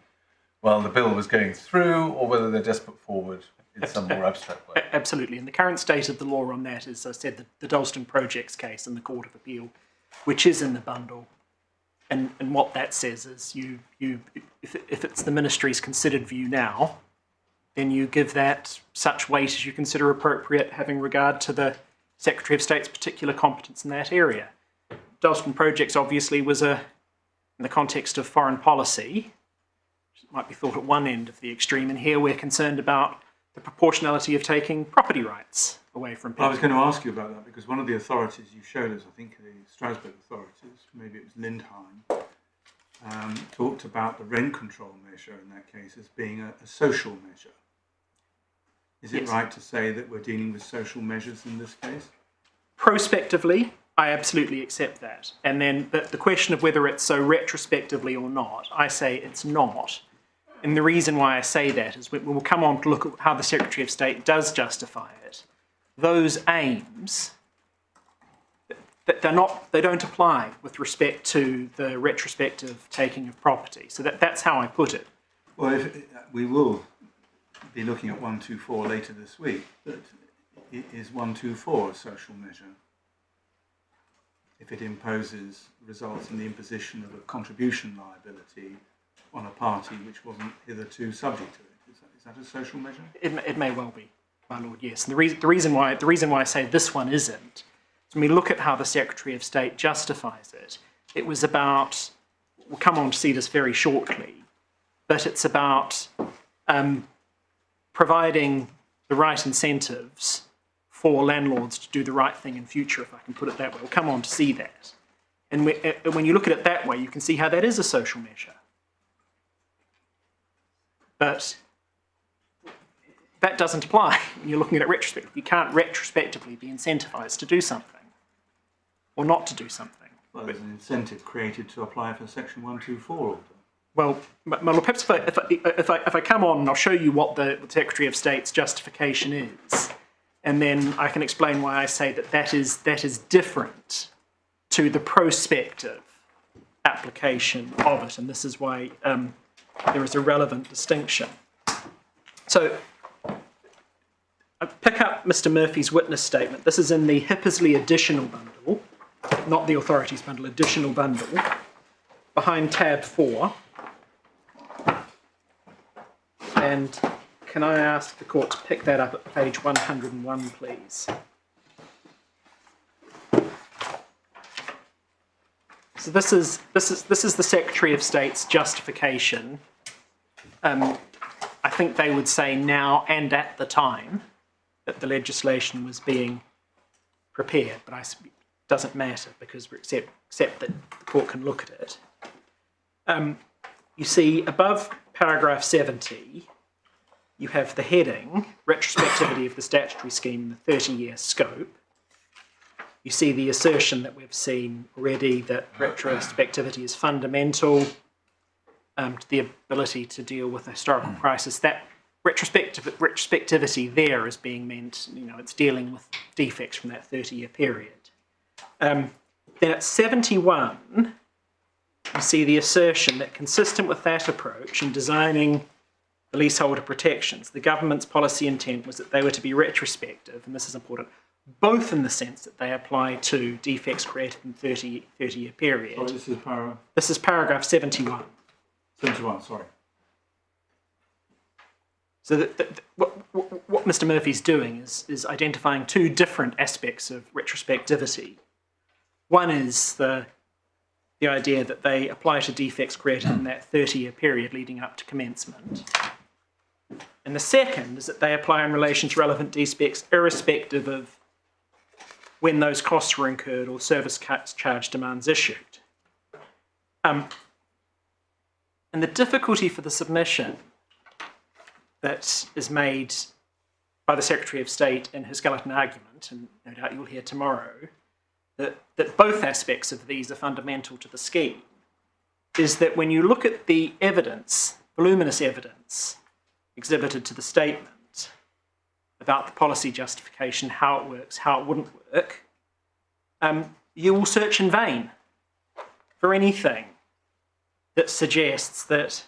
while the bill was going through, or whether they're just put forward in some more abstract way. Absolutely, and the current state of the law on that is, as I said, the Dalston Projects case in the Court of Appeal, which is in the bundle. And what that says is if it's the Ministry's considered view now, then you give that such weight as you consider appropriate, having regard to the Secretary of State's particular competence in that area. Dalston Projects obviously was in the context of foreign policy, which might be thought at one end of the extreme, and here we're concerned about the proportionality of taking property rights away from people. I was going to ask you about that, because one of the authorities you showed us, I think the Strasbourg authorities, maybe it was Lindheim, talked about the rent control measure in that case as being a social measure. Is it right to say that we're dealing with social measures in this case? Prospectively, I absolutely accept that. And then the question of whether it's so retrospectively or not, I say it's not. And the reason why I say that is we'll come on to look at how the Secretary of State does justify it. Those aims, they don't apply with respect to the retrospective taking of property. So that's how I put it. Well, we will be looking at 124 later this week, but is 124 a social measure? If it results in the imposition of a contribution liability on a party which wasn't hitherto subject to it. Is that a social measure? It may well be, my lord, yes. And the reason why I say this one isn't, is when we look at how the Secretary of State justifies it, it was about, we'll come on to see this very shortly, but it's about providing the right incentives for landlords to do the right thing in future, if I can put it that way. We'll come on to see that. And when you look at it that way, you can see how that is a social measure. But that doesn't apply when you're looking at it retrospectively. You can't retrospectively be incentivized to do something or not to do something. Well, there's an incentive created to apply for Section 124 order. Well, perhaps if I come on and I'll show you what the Secretary of State's justification is, and then I can explain why I say that is different to the prospective application of it, and this is why there is a relevant distinction. So I pick up Mr. Murphy's witness statement. This is in the Hippersley additional bundle, not the authorities bundle, additional bundle, behind tab 4. And can I ask the court to pick that up at page 101, please? So this is the Secretary of State's justification. I think they would say now and at the time that the legislation was being prepared, but it doesn't matter because we accept that the court can look at it. You see above paragraph 70, you have the heading, retrospectivity of the statutory scheme in the 30-year scope. You see the assertion that we've seen already that retrospectivity is fundamental to the ability to deal with a historical crisis. That retrospectivity there is being meant, it's dealing with defects from that 30-year period. Then at 71, you see the assertion that consistent with that approach in designing the leaseholder protections, the government's policy intent was that they were to be retrospective, and this is important, both in the sense that they apply to defects created in 30-year period. Sorry, this is paragraph 71. 71, sorry. So what Mr Murphy's doing is identifying two different aspects of retrospectivity. One is the idea that they apply to defects created in that 30-year period leading up to commencement. And the second is that they apply in relation to relevant defects irrespective of when those costs were incurred or service charge demands issued. And the difficulty for the submission that is made by the Secretary of State in his skeleton argument, and no doubt you'll hear tomorrow, that both aspects of these are fundamental to the scheme, is that when you look at the evidence, voluminous evidence, exhibited to the statement about the policy justification, how it works, how it wouldn't work, you will search in vain for anything that suggests that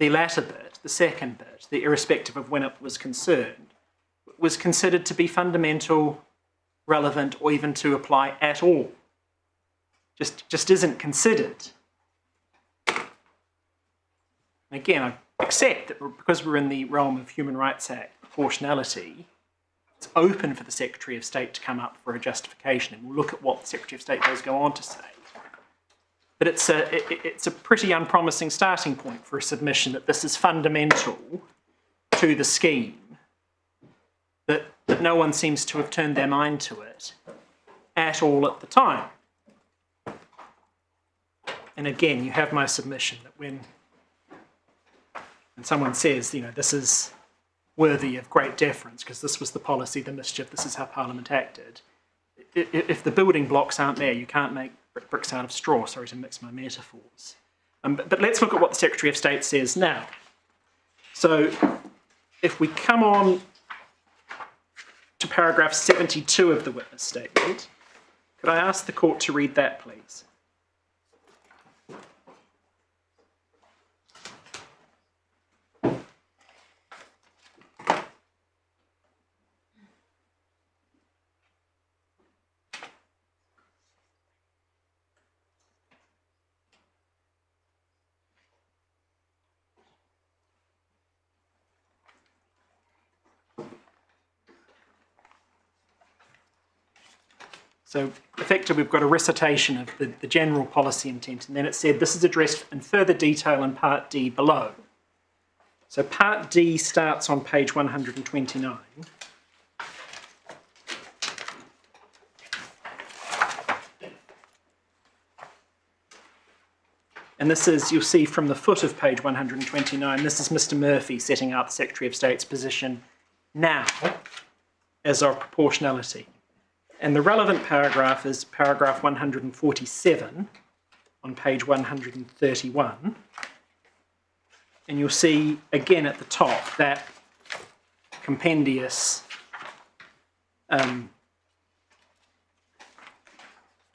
the latter bit, the second bit, the irrespective of when it was concerned, was considered to be fundamental, relevant, or even to apply at all. Just isn't considered. And again, I accept that because we're in the realm of Human Rights Act proportionality, it's open for the Secretary of State to come up for a justification, and we'll look at what the Secretary of State does go on to say. But it's a pretty unpromising starting point for a submission that this is fundamental to the scheme, that no one seems to have turned their mind to it at all at the time. And again, you have my submission that when someone says, this is worthy of great deference because this was the policy, the mischief, this is how Parliament acted. If the building blocks aren't there, you can't make bricks out of straw, sorry to mix my metaphors. But let's look at what the Secretary of State says now. So if we come on to paragraph 72 of the witness statement, could I ask the court to read that, please? So effectively, we've got a recitation of the general policy intent, and then it said this is addressed in further detail in Part D below. So Part D starts on page 129. And this is, you'll see from the foot of page 129, this is Mr Murphy setting out the Secretary of State's position now as of proportionality. And the relevant paragraph is paragraph 147 on page 131. And you'll see again at the top that compendious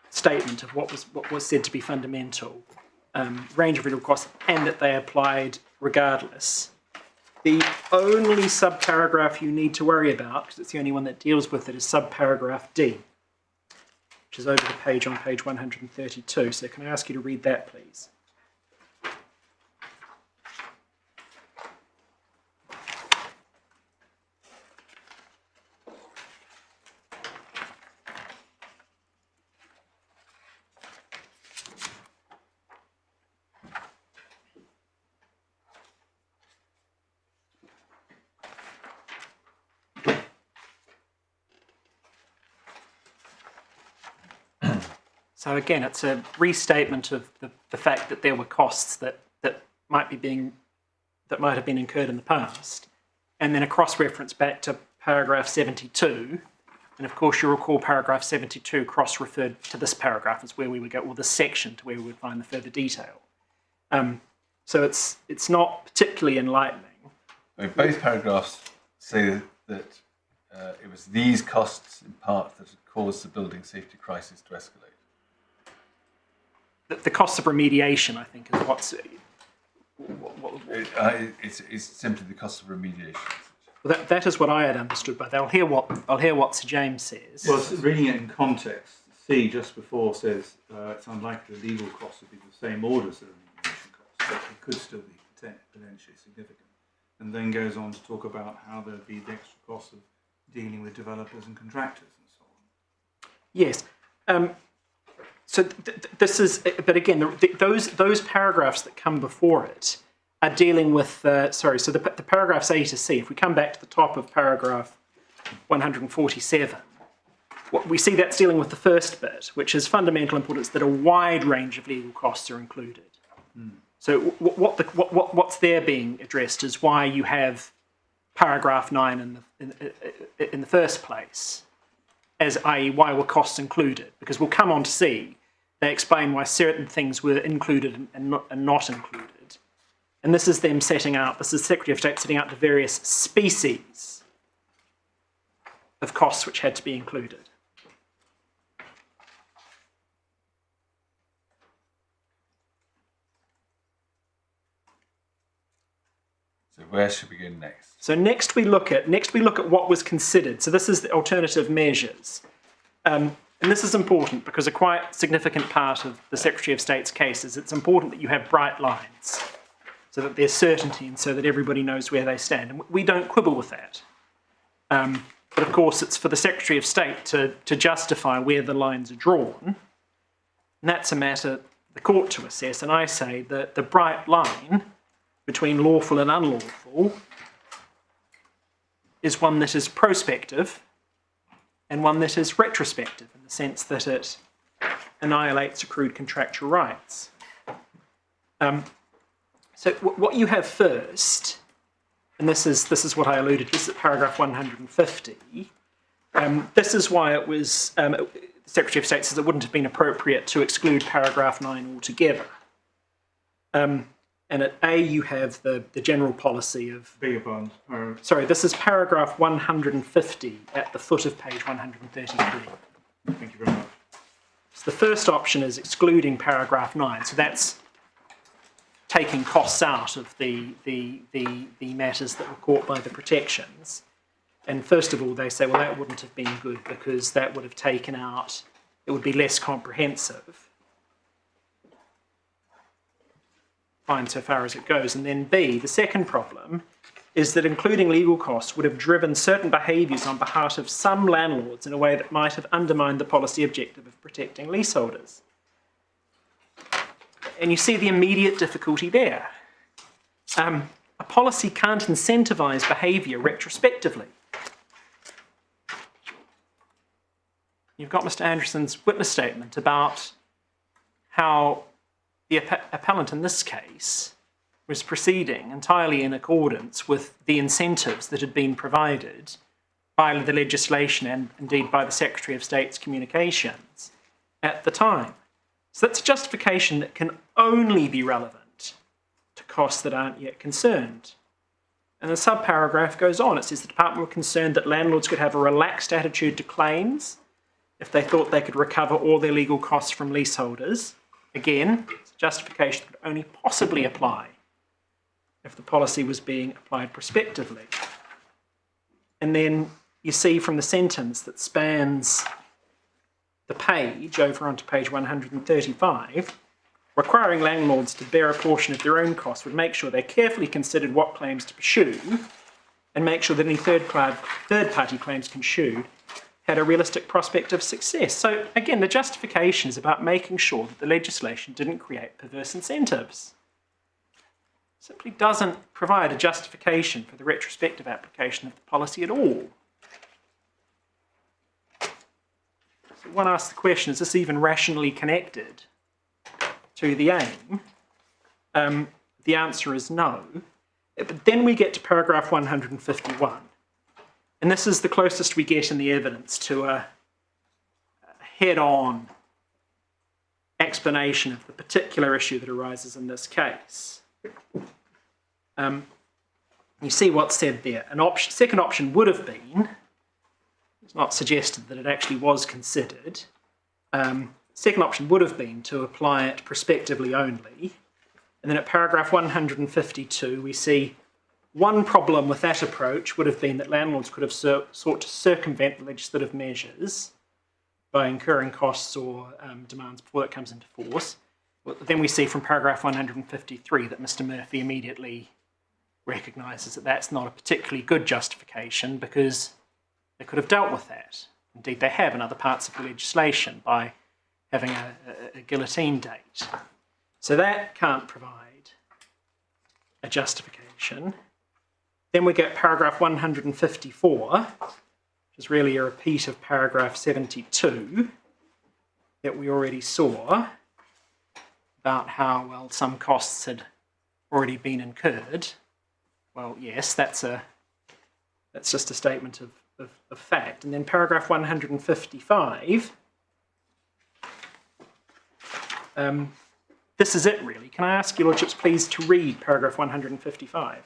statement of what was said to be fundamental, range of real costs, and that they applied regardless. The only subparagraph you need to worry about, because it's the only one that deals with it, is subparagraph D, which is over the page on page 132. So can I ask you to read that, please? So again, it's a restatement of the fact that there were costs that might have been incurred in the past, and then a cross-reference back to paragraph 72. And of course, you recall paragraph 72 cross-referred to this paragraph is where we would go, or this section to where we would find the further detail. So it's not particularly enlightening. I mean, both paragraphs say that it was these costs in part that had caused the building safety crisis to escalate. The costs of remediation, I think, is what's... It's simply the cost of remediation. Well, that is what I had understood by that. I'll hear what Sir James says. Well, reading it in context, C just before says it's unlikely the legal costs would be the same order as the remediation costs, but it could still be potentially significant. And then goes on to talk about how there'd be the extra costs of dealing with developers and contractors and so on. Yes. So this is, but again, those paragraphs that come before it are dealing with, so the paragraphs A to C, if we come back to the top of paragraph 147, what we see that's dealing with the first bit, which is fundamental importance that a wide range of legal costs are included. So what's there being addressed is why you have paragraph 9 in the first place, as i.e. why were costs included, because we'll come on to see they explain why certain things were included and not included. And this is them setting out, this is the Secretary of State setting out the various species of costs which had to be included. So where should we go next? So next we look at what was considered. So this is the alternative measures. And this is important because a quite significant part of the Secretary of State's case is it's important that you have bright lines so that there's certainty and so that everybody knows where they stand. And we don't quibble with that. But of course, it's for the Secretary of State to justify where the lines are drawn. And that's a matter for the court to assess. And I say that the bright line between lawful and unlawful is one that is prospective and one that is retrospective in the sense that it annihilates accrued contractual rights. So what you have first, and this is what I alluded to, this is paragraph 150. This is why it was, the Secretary of State says it wouldn't have been appropriate to exclude paragraph 9 altogether. And at A, you have the general policy of... Beg your pardon. Sorry, this is paragraph 150 at the foot of page 133. Thank you very much. So the first option is excluding paragraph 9. So that's taking costs out of the matters that were caught by the protections. And first of all, they say, well, that wouldn't have been good because that would have taken out, it would be less comprehensive. Fine so far as it goes. And then B, the second problem, is that including legal costs would have driven certain behaviours on behalf of some landlords in a way that might have undermined the policy objective of protecting leaseholders. And you see the immediate difficulty there. A policy can't incentivise behaviour retrospectively. You've got Mr Anderson's witness statement about how the appellant in this case was proceeding entirely in accordance with the incentives that had been provided by the legislation and indeed by the Secretary of State's communications at the time. So that's a justification that can only be relevant to costs that aren't yet concerned. And the subparagraph goes on. It says the department were concerned that landlords could have a relaxed attitude to claims if they thought they could recover all their legal costs from leaseholders. Again, it's a justification that could only possibly apply if the policy was being applied prospectively. And then you see from the sentence that spans the page over onto page 135, requiring landlords to bear a portion of their own costs would make sure they carefully considered what claims to pursue and make sure that any third-party claims construed had a realistic prospect of success. So again, the justification is about making sure that the legislation didn't create perverse incentives. It simply doesn't provide a justification for the retrospective application of the policy at all. So one asks the question, is this even rationally connected to the aim? The answer is no. But then we get to paragraph 151. And this is the closest we get in the evidence to a head-on explanation of the particular issue that arises in this case. You see what's said there. Second option would have been, it's not suggested that it actually was considered, second option would have been to apply it prospectively only. And then at paragraph 152 we see one problem with that approach would have been that landlords could have sought to circumvent the legislative measures by incurring costs or demands before it comes into force. Then we see from paragraph 153 that Mr Murphy immediately recognises that that's not a particularly good justification because they could have dealt with that. Indeed, they have in other parts of the legislation by having a guillotine date. So that can't provide a justification. Then we get paragraph 154, which is really a repeat of paragraph 72 that we already saw about how, well, some costs had already been incurred. Well, yes, that's just a statement of fact. And then paragraph 155, this is it really. Can I ask your lordships please to read paragraph 155?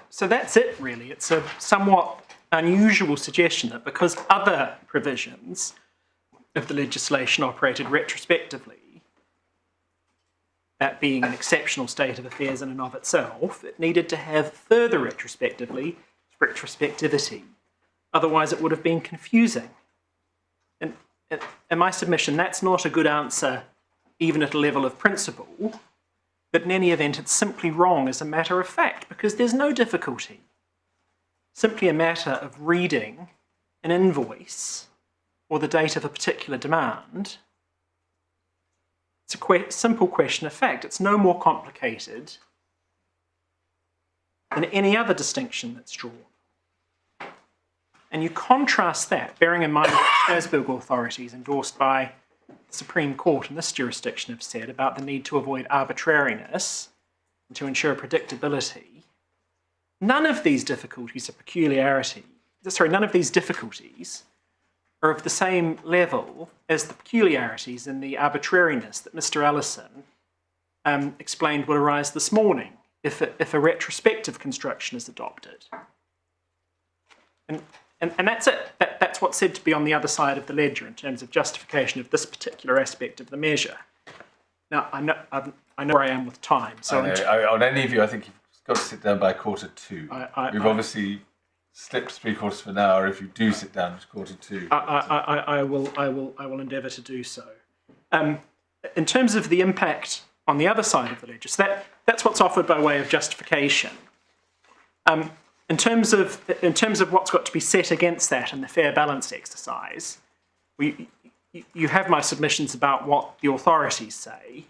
So that's it really. It's a somewhat unusual suggestion that because other provisions of the legislation operated retrospectively, that being an exceptional state of affairs in and of itself, it needed to have further retrospectivity. Otherwise it would have been confusing. And in my submission, that's not a good answer even at a level of principle. But in any event, it's simply wrong as a matter of fact, because there's no difficulty. Simply a matter of reading an invoice or the date of a particular demand. It's a simple question of fact. It's no more complicated than any other distinction that's drawn. And you contrast that, bearing in mind what the Strasbourg authorities endorsed by the Supreme Court in this jurisdiction have said about the need to avoid arbitrariness and to ensure predictability. None of these difficulties none of these difficulties are of the same level as the peculiarities in the arbitrariness that Mr Ellison explained would arise this morning if a retrospective construction is adopted. And that's it. That's what's said to be on the other side of the ledger in terms of justification of this particular aspect of the measure. Now, I know where I am with time. So on any of you, I think you've got to sit down by 1:45. We've obviously slipped 3/4 of an hour. If you do sit down at 1:45, I will endeavour to do so. In terms of the impact on the other side of the ledger, so that's what's offered by way of justification. In terms of what's got to be set against that in the fair balance exercise, you have my submissions about what the authorities say.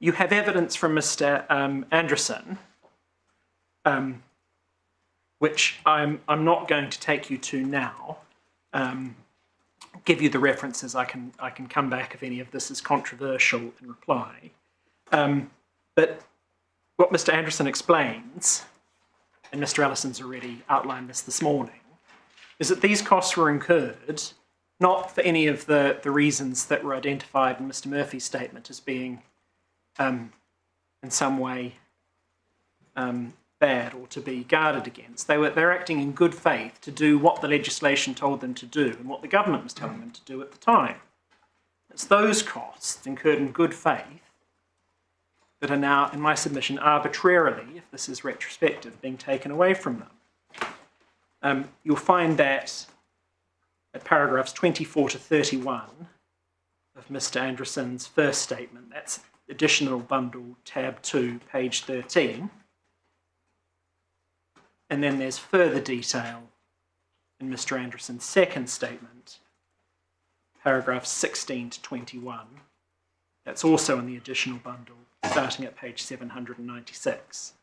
You have evidence from Mr. Anderson, which I'm not going to take you to now. Give you the references. I can come back if any of this is controversial in reply. But what Mr Anderson explains, and Mr Ellison's already outlined this morning, is that these costs were incurred not for any of the reasons that were identified in Mr Murphy's statement as being in some way bad or to be guarded against. They're acting in good faith to do what the legislation told them to do and what the government was telling them to do at the time. It's those costs incurred in good faith that are now, in my submission, arbitrarily, if this is retrospective, being taken away from them. You'll find that at paragraphs 24 to 31 of Mr Anderson's first statement, that's additional bundle tab 2, page 13. And then there's further detail in Mr Anderson's second statement, paragraphs 16 to 21. That's also in the additional bundle, starting at page 796.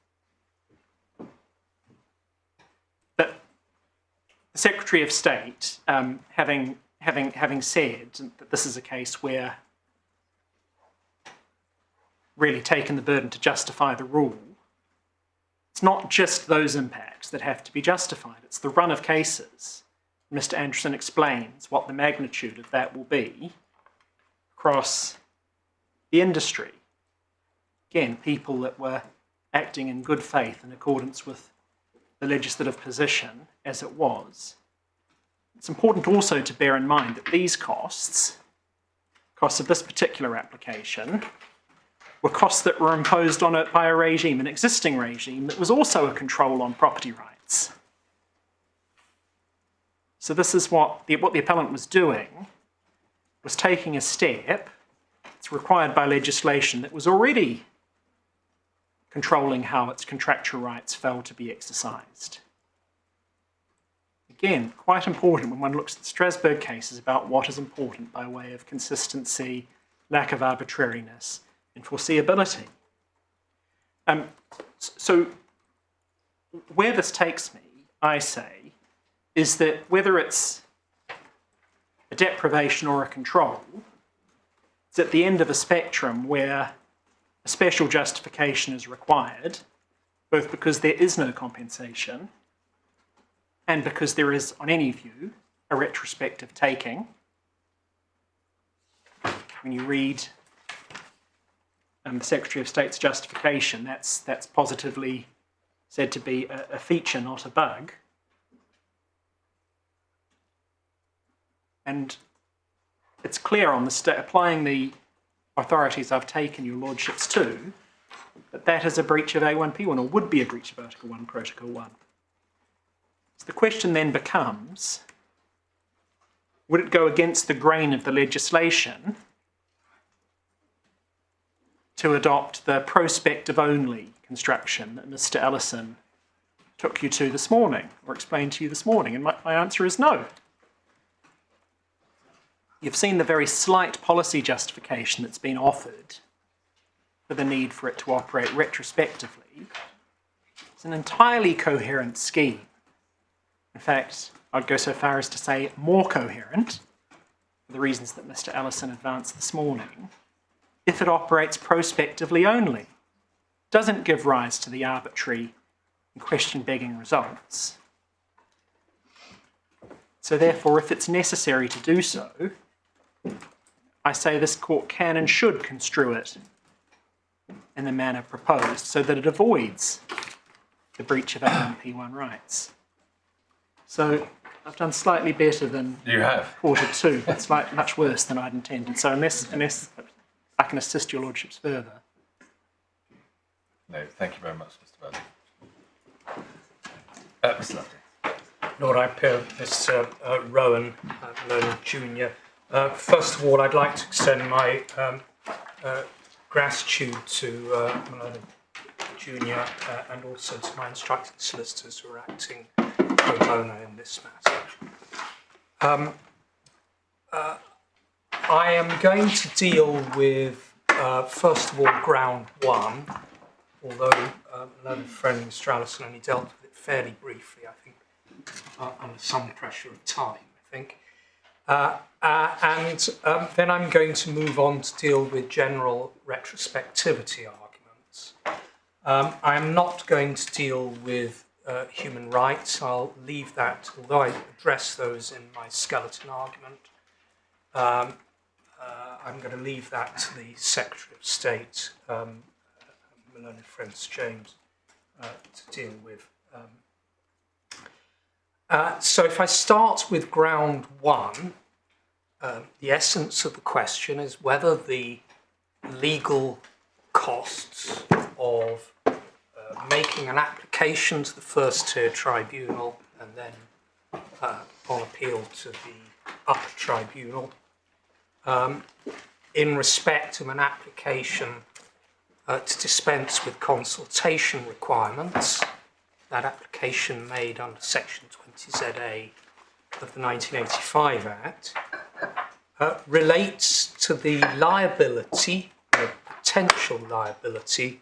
But the Secretary of State, having said that this is a case where really taken the burden to justify the rule, it's not just those impacts that have to be justified, it's the run of cases. Mr Anderson explains what the magnitude of that will be across the industry. Again, people that were acting in good faith in accordance with the legislative position as it was. It's important also to bear in mind that these costs of this particular application, were costs that were imposed on it by a regime, an existing regime, that was also a control on property rights. So this is what the appellant was doing, was taking a step, it's required by legislation that was already controlling how its contractual rights fell to be exercised. Again, quite important when one looks at the Strasbourg cases about what is important by way of consistency, lack of arbitrariness, and foreseeability. So where this takes me, I say, is that whether it's a deprivation or a control, it's at the end of a spectrum where a special justification is required, both because there is no compensation and because there is, on any view, a retrospective taking. When you read the Secretary of State's justification, that's positively said to be a feature, not a bug. And it's clear on the applying the authorities I've taken your lordships to, that is a breach of A1P1, or would be a breach of Article 1, Protocol 1. So the question then becomes, would it go against the grain of the legislation to adopt the prospective-only construction that Mr Ellison took you to this morning, or explained to you this morning? And my answer is no. You've seen the very slight policy justification that's been offered for the need for it to operate retrospectively. It's an entirely coherent scheme. In fact, I'd go so far as to say more coherent, for the reasons that Mr Ellison advanced this morning, if it operates prospectively only. Doesn't give rise to the arbitrary and question-begging results. So therefore, if it's necessary to do so, I say this court can and should construe it in the manner proposed so that it avoids the breach of A1P1 rights. So I've done slightly better than You have. quarter two, but slightly much worse than I'd intended. So unless I can assist your lordships further. No, thank you very much, Mr. Bradley. Mr. Lufty. Lord, I appeal Mr. Rowan, Merlin Jr. First of all, I'd like to extend my gratitude to Merlin Jr. And also to my instructing solicitors who are acting pro bono in this matter. I am going to deal with, first of all, ground one, although learned friend Mr. Allison only dealt with it fairly briefly, I think, under some pressure of time, I think. Then I'm going to move on to deal with general retrospectivity arguments. I'm not going to deal with human rights. I'll leave that, although I address those in my skeleton argument. I'm going to leave that to the Secretary of State, my learned friend James, to deal with. So if I start with ground one, the essence of the question is whether the legal costs of making an application to the first tier tribunal and then on appeal to the upper tribunal in respect of an application to dispense with consultation requirements, that application made under Section 20ZA of the 1985 Act, relates to the liability, or potential liability,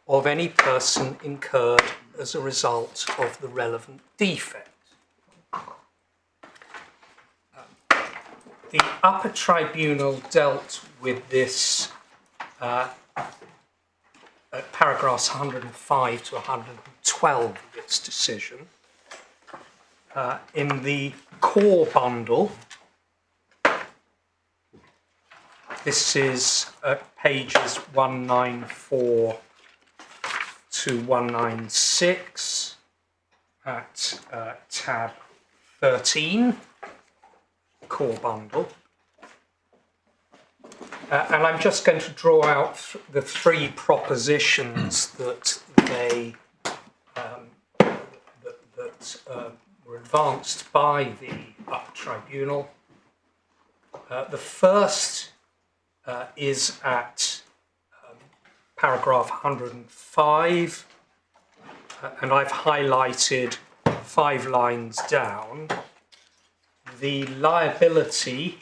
of any person incurred as a result of the relevant defect. The Upper Tribunal dealt with this at paragraphs 105 to 112 of its decision. In the core bundle, this is at pages 194 to 196 at tab 13, core bundle. And I'm just going to draw out the three propositions that they were advanced by the Upper Tribunal. The first is at paragraph 105, and I've highlighted 5 lines down. The liability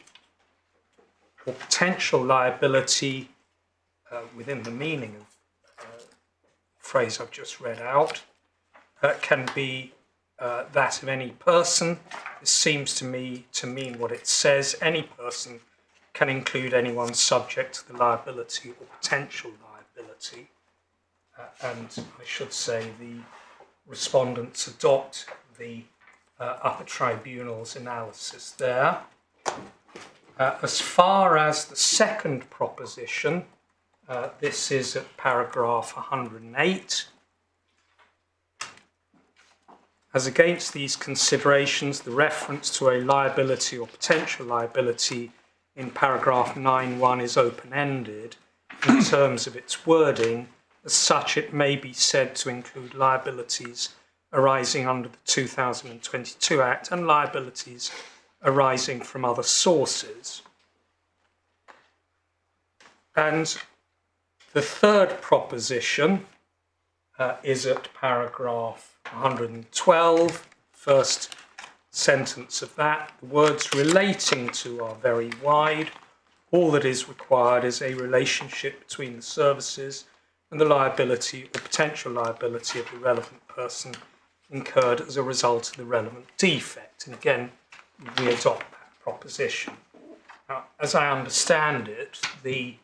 or potential liability within the meaning of the phrase I've just read out can be that of any person. This seems to me to mean what it says. Any person can include anyone subject to the liability or potential liability. And I should say the respondents adopt the Upper Tribunal's analysis there. As far as the second proposition, this is at paragraph 108. As against these considerations, the reference to a liability or potential liability in paragraph 9.1 is open-ended in terms of its wording. As such, it may be said to include liabilities arising under the 2022 Act and liabilities arising from other sources. And the third proposition is at paragraph 112, first sentence of that. The words relating to are very wide. All that is required is a relationship between the services and the liability or potential liability of the relevant person incurred as a result of the relevant defect. And again, we adopt that proposition. Now, as I understand it, the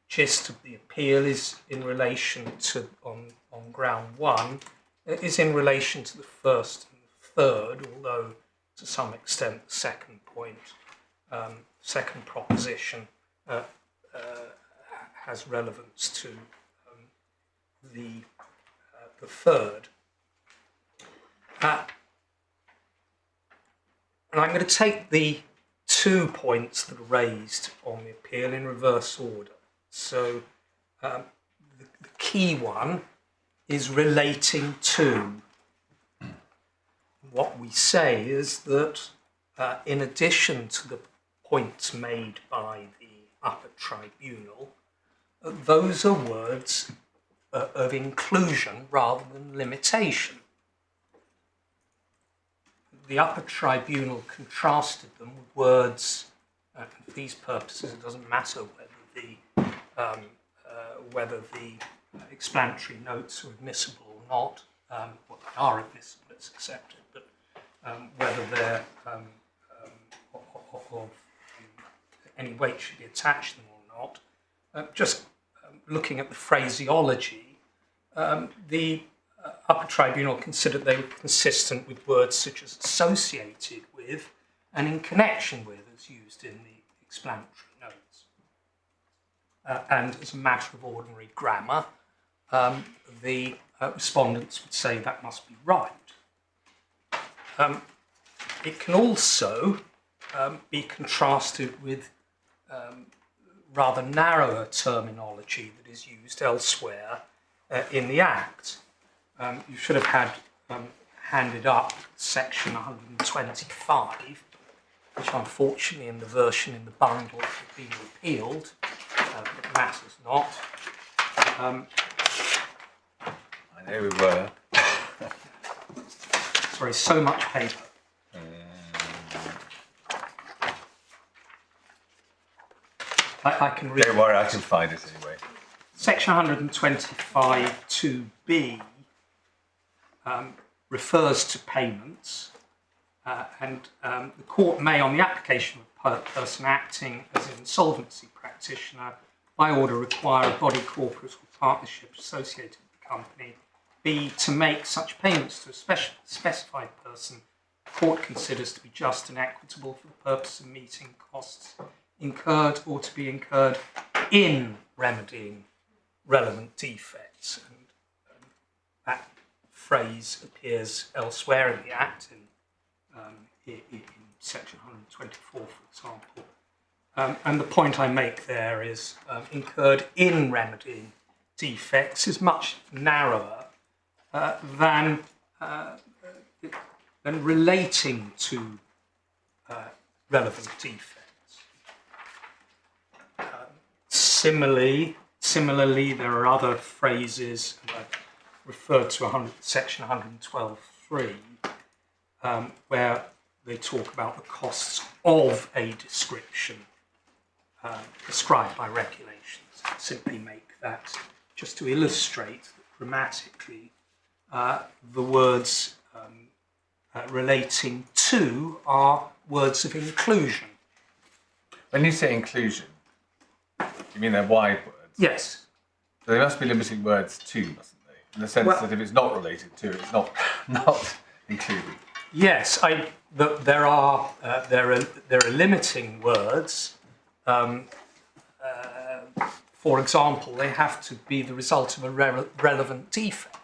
gist of the appeal is in relation to, on ground one, is in relation to the first and the third, although to some extent the second point, second proposition has relevance to the third. And I'm going to take the 2 points that are raised on the appeal in reverse order. So the key one is relating to. What we say is that in addition to the points made by the Upper Tribunal, those are words of inclusion rather than limitation. The Upper Tribunal contrasted them with words, for these purposes it doesn't matter whether the explanatory notes are admissible or not. Well, they are admissible, it's accepted, but whether they're of any weight should be attached to them or not. Just looking at the phraseology, the Upper Tribunal considered they were consistent with words such as associated with and in connection with as used in the explanatory notes. And as a matter of ordinary grammar, the respondents would say that must be right. It can also be contrasted with rather narrower terminology that is used elsewhere in the Act. You should have had handed up section 125, which unfortunately in the version in the bundle has been repealed, but it matters not. I know we were. Sorry, so much paper. I can read. Don't worry, I can find it anyway. Section 125 2b refers to payments, and the court may, on the application of a person acting as an insolvency practitioner, by order require a body corporate or partnership associated with the company, b, to make such payments to a specified person the court considers to be just and equitable for the purpose of meeting costs incurred or to be incurred in remedying relevant defects. And that phrase appears elsewhere in the Act, in section 124, for example. And the point I make there is incurred in remedying defects is much narrower than relating to relevant defects. Similarly, there are other phrases, and I've referred to section 112.3, where they talk about the costs of a description prescribed by regulations. I simply make that just to illustrate that grammatically the words relating to are words of inclusion. When you say inclusion, you mean they're wide words? Yes. So they must be limiting words to, mustn't they? In the sense that if it's not related to, it's not included. Yes, there are limiting words. For example, they have to be the result of a relevant defect.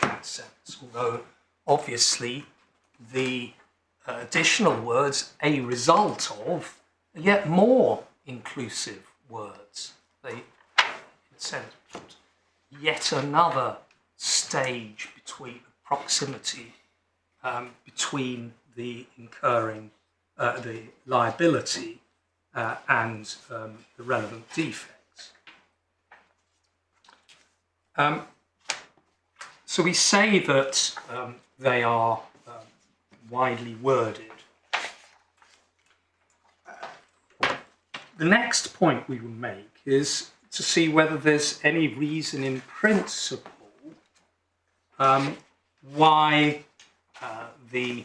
In that sense, although obviously the additional words "a result of" are yet more inclusive words. They send yet another stage between proximity between the incurring the liability and the relevant defects. So we say that they are widely worded. The next point we will make is to see whether there's any reason in principle why a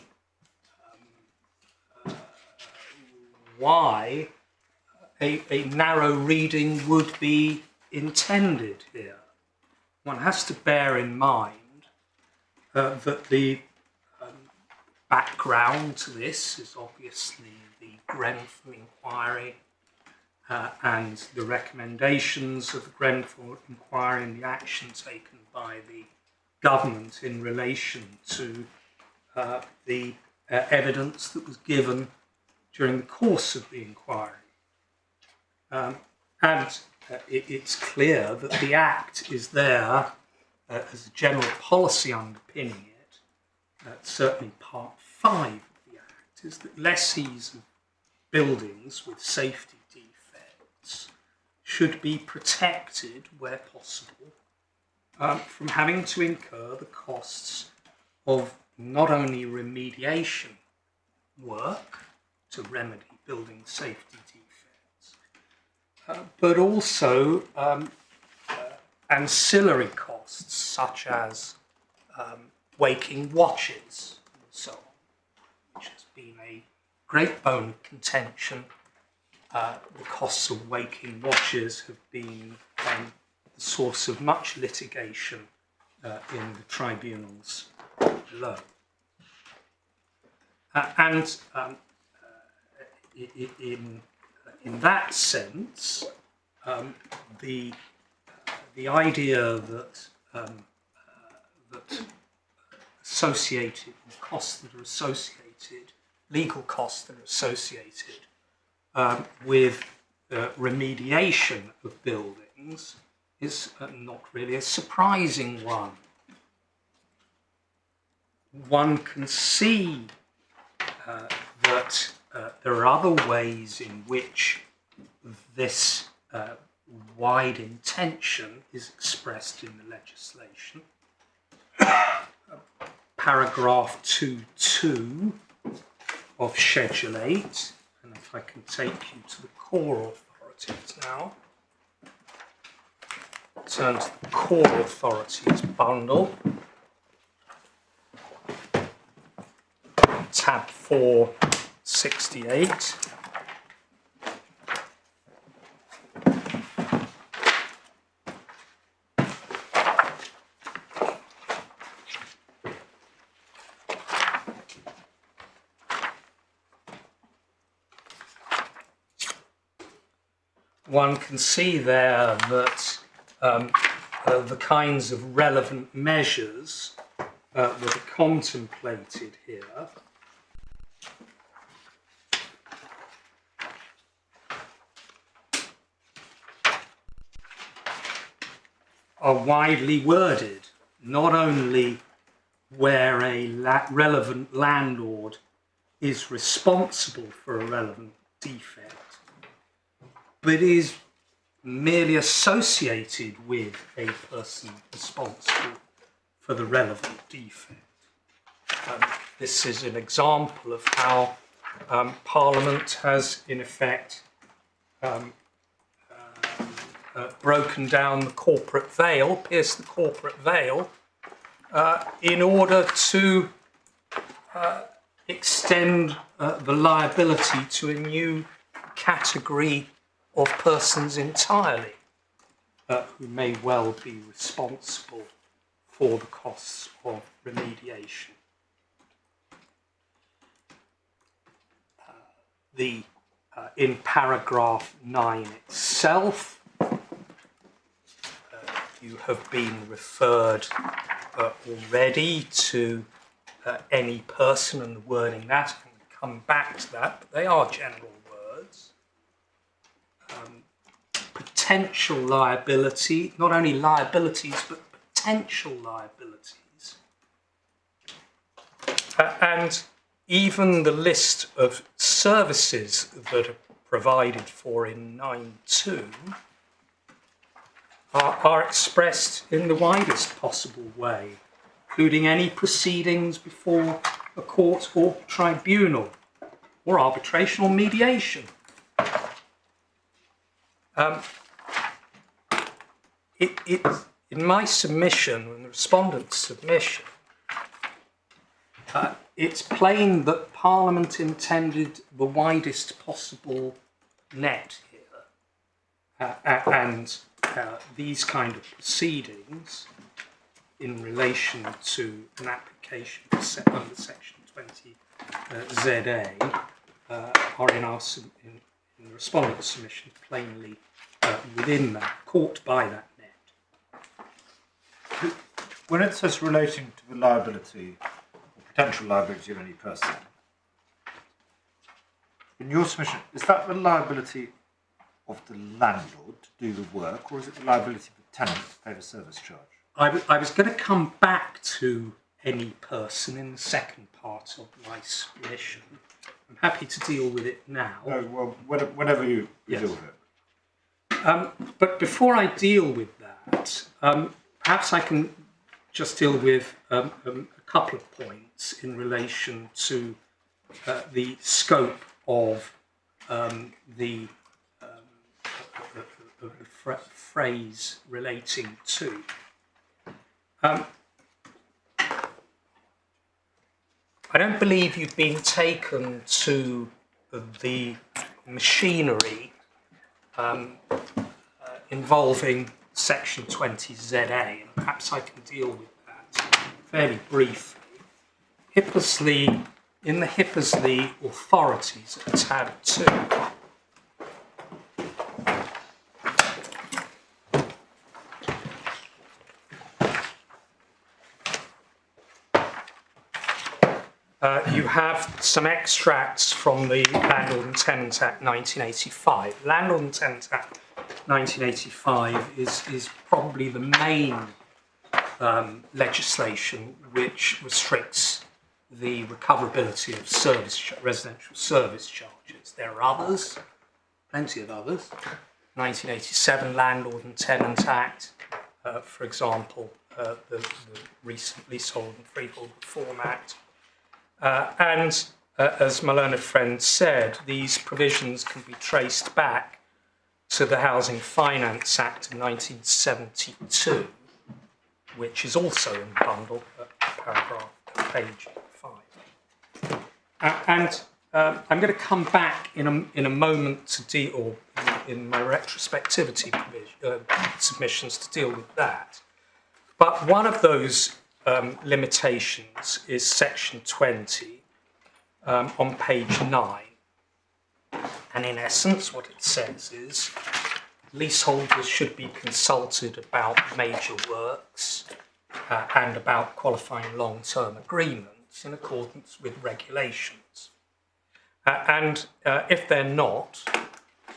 narrow reading would be intended here. One has to bear in mind that the background to this is obviously the Grenfell inquiry and the recommendations of the Grenfell inquiry and the action taken by the government in relation to the evidence that was given during the course of the inquiry. It's clear that the Act is there as a general policy underpinning it. Certainly Part 5 of the Act is that lessees of buildings with safety defects should be protected where possible from having to incur the costs of not only remediation work to remedy building safety defects, but also ancillary costs such as waking watches and so on, which has been a great bone of contention. The costs of waking watches have been the the source of much litigation in the tribunals below. In that sense, the idea that that associated costs that are associated, legal costs that are associated with remediation of buildings is not really a surprising one. One can see that there are other ways in which this wide intention is expressed in the legislation. Paragraph 2.2 of Schedule 8, and if I can take you to the core authorities now. Turn to the core authorities bundle. Tab 468. One can see there that the kinds of relevant measures that are contemplated here are widely worded, not only where a relevant landlord is responsible for a relevant defect, but is merely associated with a person responsible for the relevant defect. This is an example of how Parliament has, in effect, broken down the corporate veil, pierced the corporate veil, in order to extend the liability to a new category of persons entirely, who may well be responsible for the costs of remediation. In paragraph 9 itself, you have been referred already to any person and the wording that. I'm going to come back to that, but they are general words. Potential liability, not only liabilities, but potential liabilities. And even the list of services that are provided for in 9.2 are expressed in the widest possible way, including any proceedings before a court or tribunal, or arbitration or mediation. In my submission, in the respondent's submission, it's plain that Parliament intended the widest possible net here, and these kind of proceedings in relation to an application under Section 20 ZA are in the respondent's submission plainly within that, caught by that net. When it says relating to the liability or potential liability of any person, in your submission, is that the liability of the landlord to do the work, or is it the liability of the tenant to pay the service charge? I was going to come back to any person in the second part of my submission. I'm happy to deal with it now. No, well, whenever you deal with it. But before I deal with that, perhaps I can just deal with a couple of points in relation to the scope of the phrase relating to. I don't believe you've been taken to the machinery involving Section 20ZA, and perhaps I can deal with that fairly briefly. Hippersley, in the Hippersley authorities at tab 2, you have some extracts from the Landlord and Tenant Act 1985. Landlord and Tenant Act 1985 is probably the main legislation which restricts the recoverability of residential service charges. There are others, plenty of others. 1987 Landlord and Tenant Act, for example, the recent Leasehold and Freehold Reform Act. And as my learned friend said, these provisions can be traced back to the Housing Finance Act of 1972, which is also in the bundle at page 5. I'm going to come back in a moment to deal in my retrospectivity submissions to deal with that. But one of those limitations is section 20 on page 9. And in essence, what it says is leaseholders should be consulted about major works and about qualifying long-term agreements in accordance with regulations. And if they're not,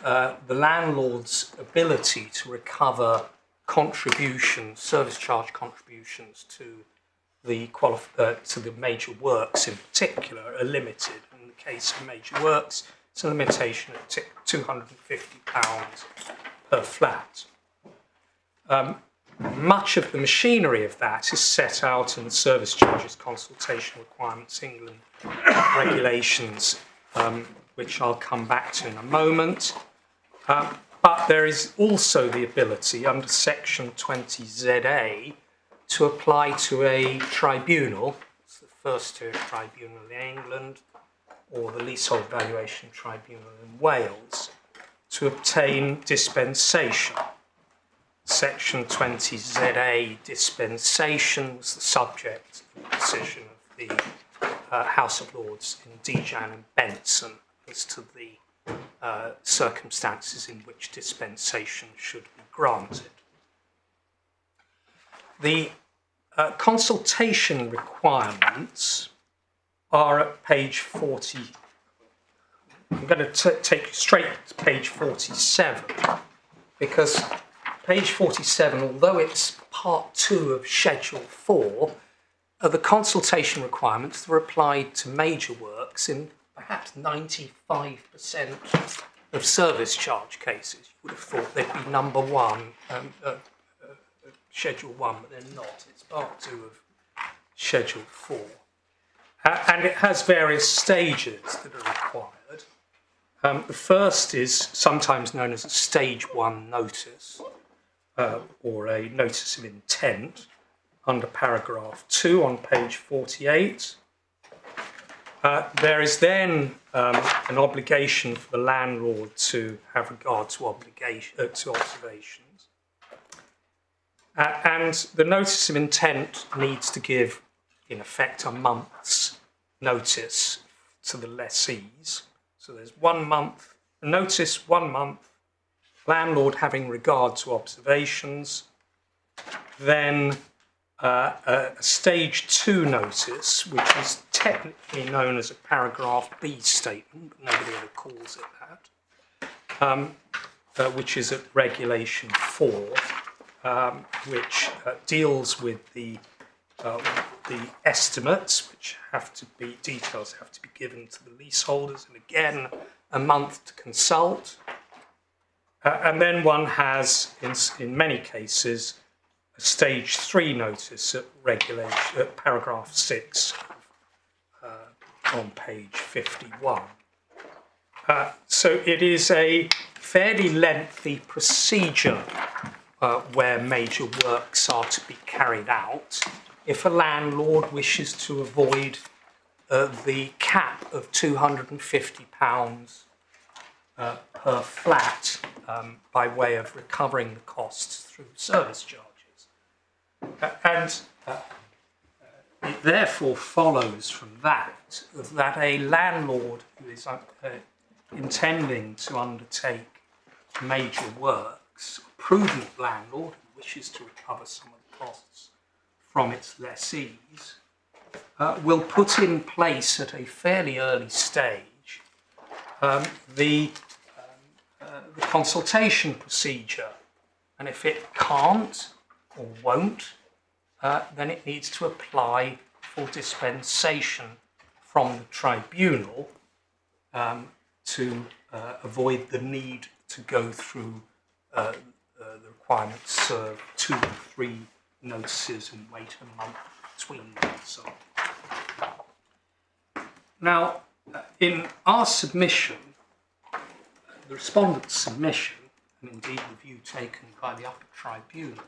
the landlord's ability to recover contributions, service charge contributions to the major works in particular are limited. In the case of major works, it's a limitation of £250 per flat. Much of the machinery of that is set out in the Service Charges Consultation Requirements England regulations, which I'll come back to in a moment. But there is also the ability under Section 20ZA to apply to a tribunal, it's the first tier tribunal in England, or the Leasehold Valuation Tribunal in Wales, to obtain dispensation. Section 20ZA dispensation was the subject of the decision of the House of Lords in Dejan and Benson as to the circumstances in which dispensation should be granted. The consultation requirements are at page 40. I'm going to take you straight to page 47, because page 47, although it's part 2 of Schedule 4, are the consultation requirements that are applied to major works in perhaps 95% of service charge cases. You would have thought they'd be number 1, Schedule 1, but they're not. It's part 2 of Schedule 4. And it has various stages that are required. The first is sometimes known as a Stage 1 notice, or a notice of intent, under paragraph 2 on page 48. There is then an obligation for the landlord to have regard to observations. And the notice of intent needs to give, in effect, a month's notice to the lessees. So there's 1 month, notice 1 month, landlord having regard to observations, then a stage 2 notice, which is technically known as a paragraph B statement, but nobody ever calls it that, which is at regulation 4, which deals with the estimates, which details have to be given to the leaseholders, and again, a month to consult. And then one has, in many cases, a stage 3 notice at paragraph 6 on page 51. So it is a fairly lengthy procedure where major works are to be carried out if a landlord wishes to avoid the cap of £250 per flat by way of recovering the costs through service charges. It therefore follows from that that a landlord who is intending to undertake major works, a prudent landlord who wishes to recover some of the costs from its lessees, will put in place at a fairly early stage the consultation procedure. And if it can't or won't, then it needs to apply for dispensation from the tribunal to avoid the need to go through the requirement to serve 2 or 3 notices and wait a month between them and so on. Now, in our submission, the respondent's submission, and indeed the view taken by the Upper Tribunal,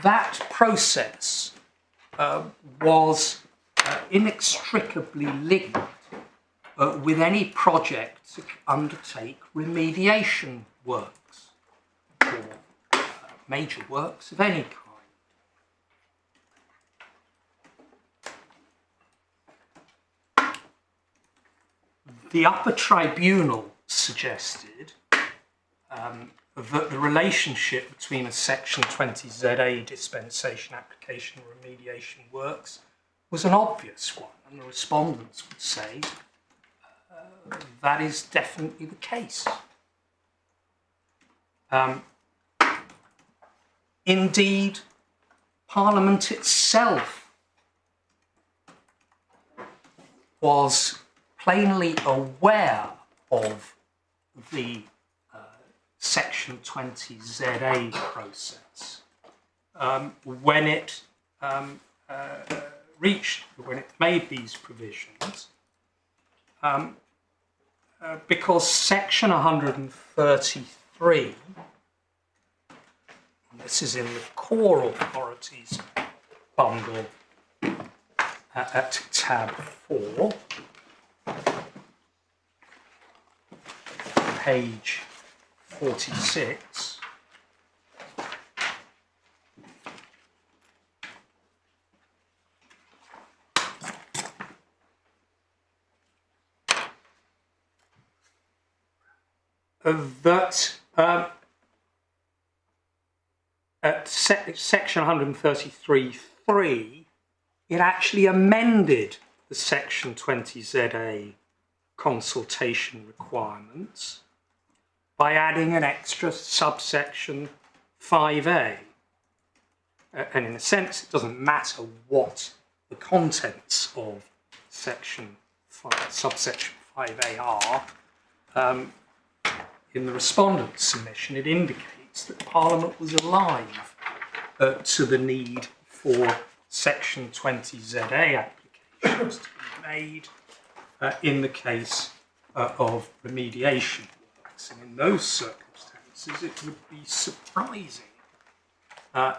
that process was inextricably linked with any project to undertake remediation works or major works of any kind. The Upper Tribunal suggested that the relationship between a Section 20ZA dispensation application and remediation works was an obvious one, and the respondents would say that is definitely the case. Indeed, Parliament itself was plainly aware of the Section 20ZA process when it when it made these provisions, because Section 133, and this is in the core authorities bundle at tab 4, page 46, that at Section 133.3, it actually amended the Section 20ZA consultation requirements by adding an extra subsection 5A. And in a sense, it doesn't matter what the contents of subsection 5A are. In the respondent's submission, it indicates that Parliament was alive to the need for Section 20ZA applications to be made in the case of remediation works. And in those circumstances, it would be surprising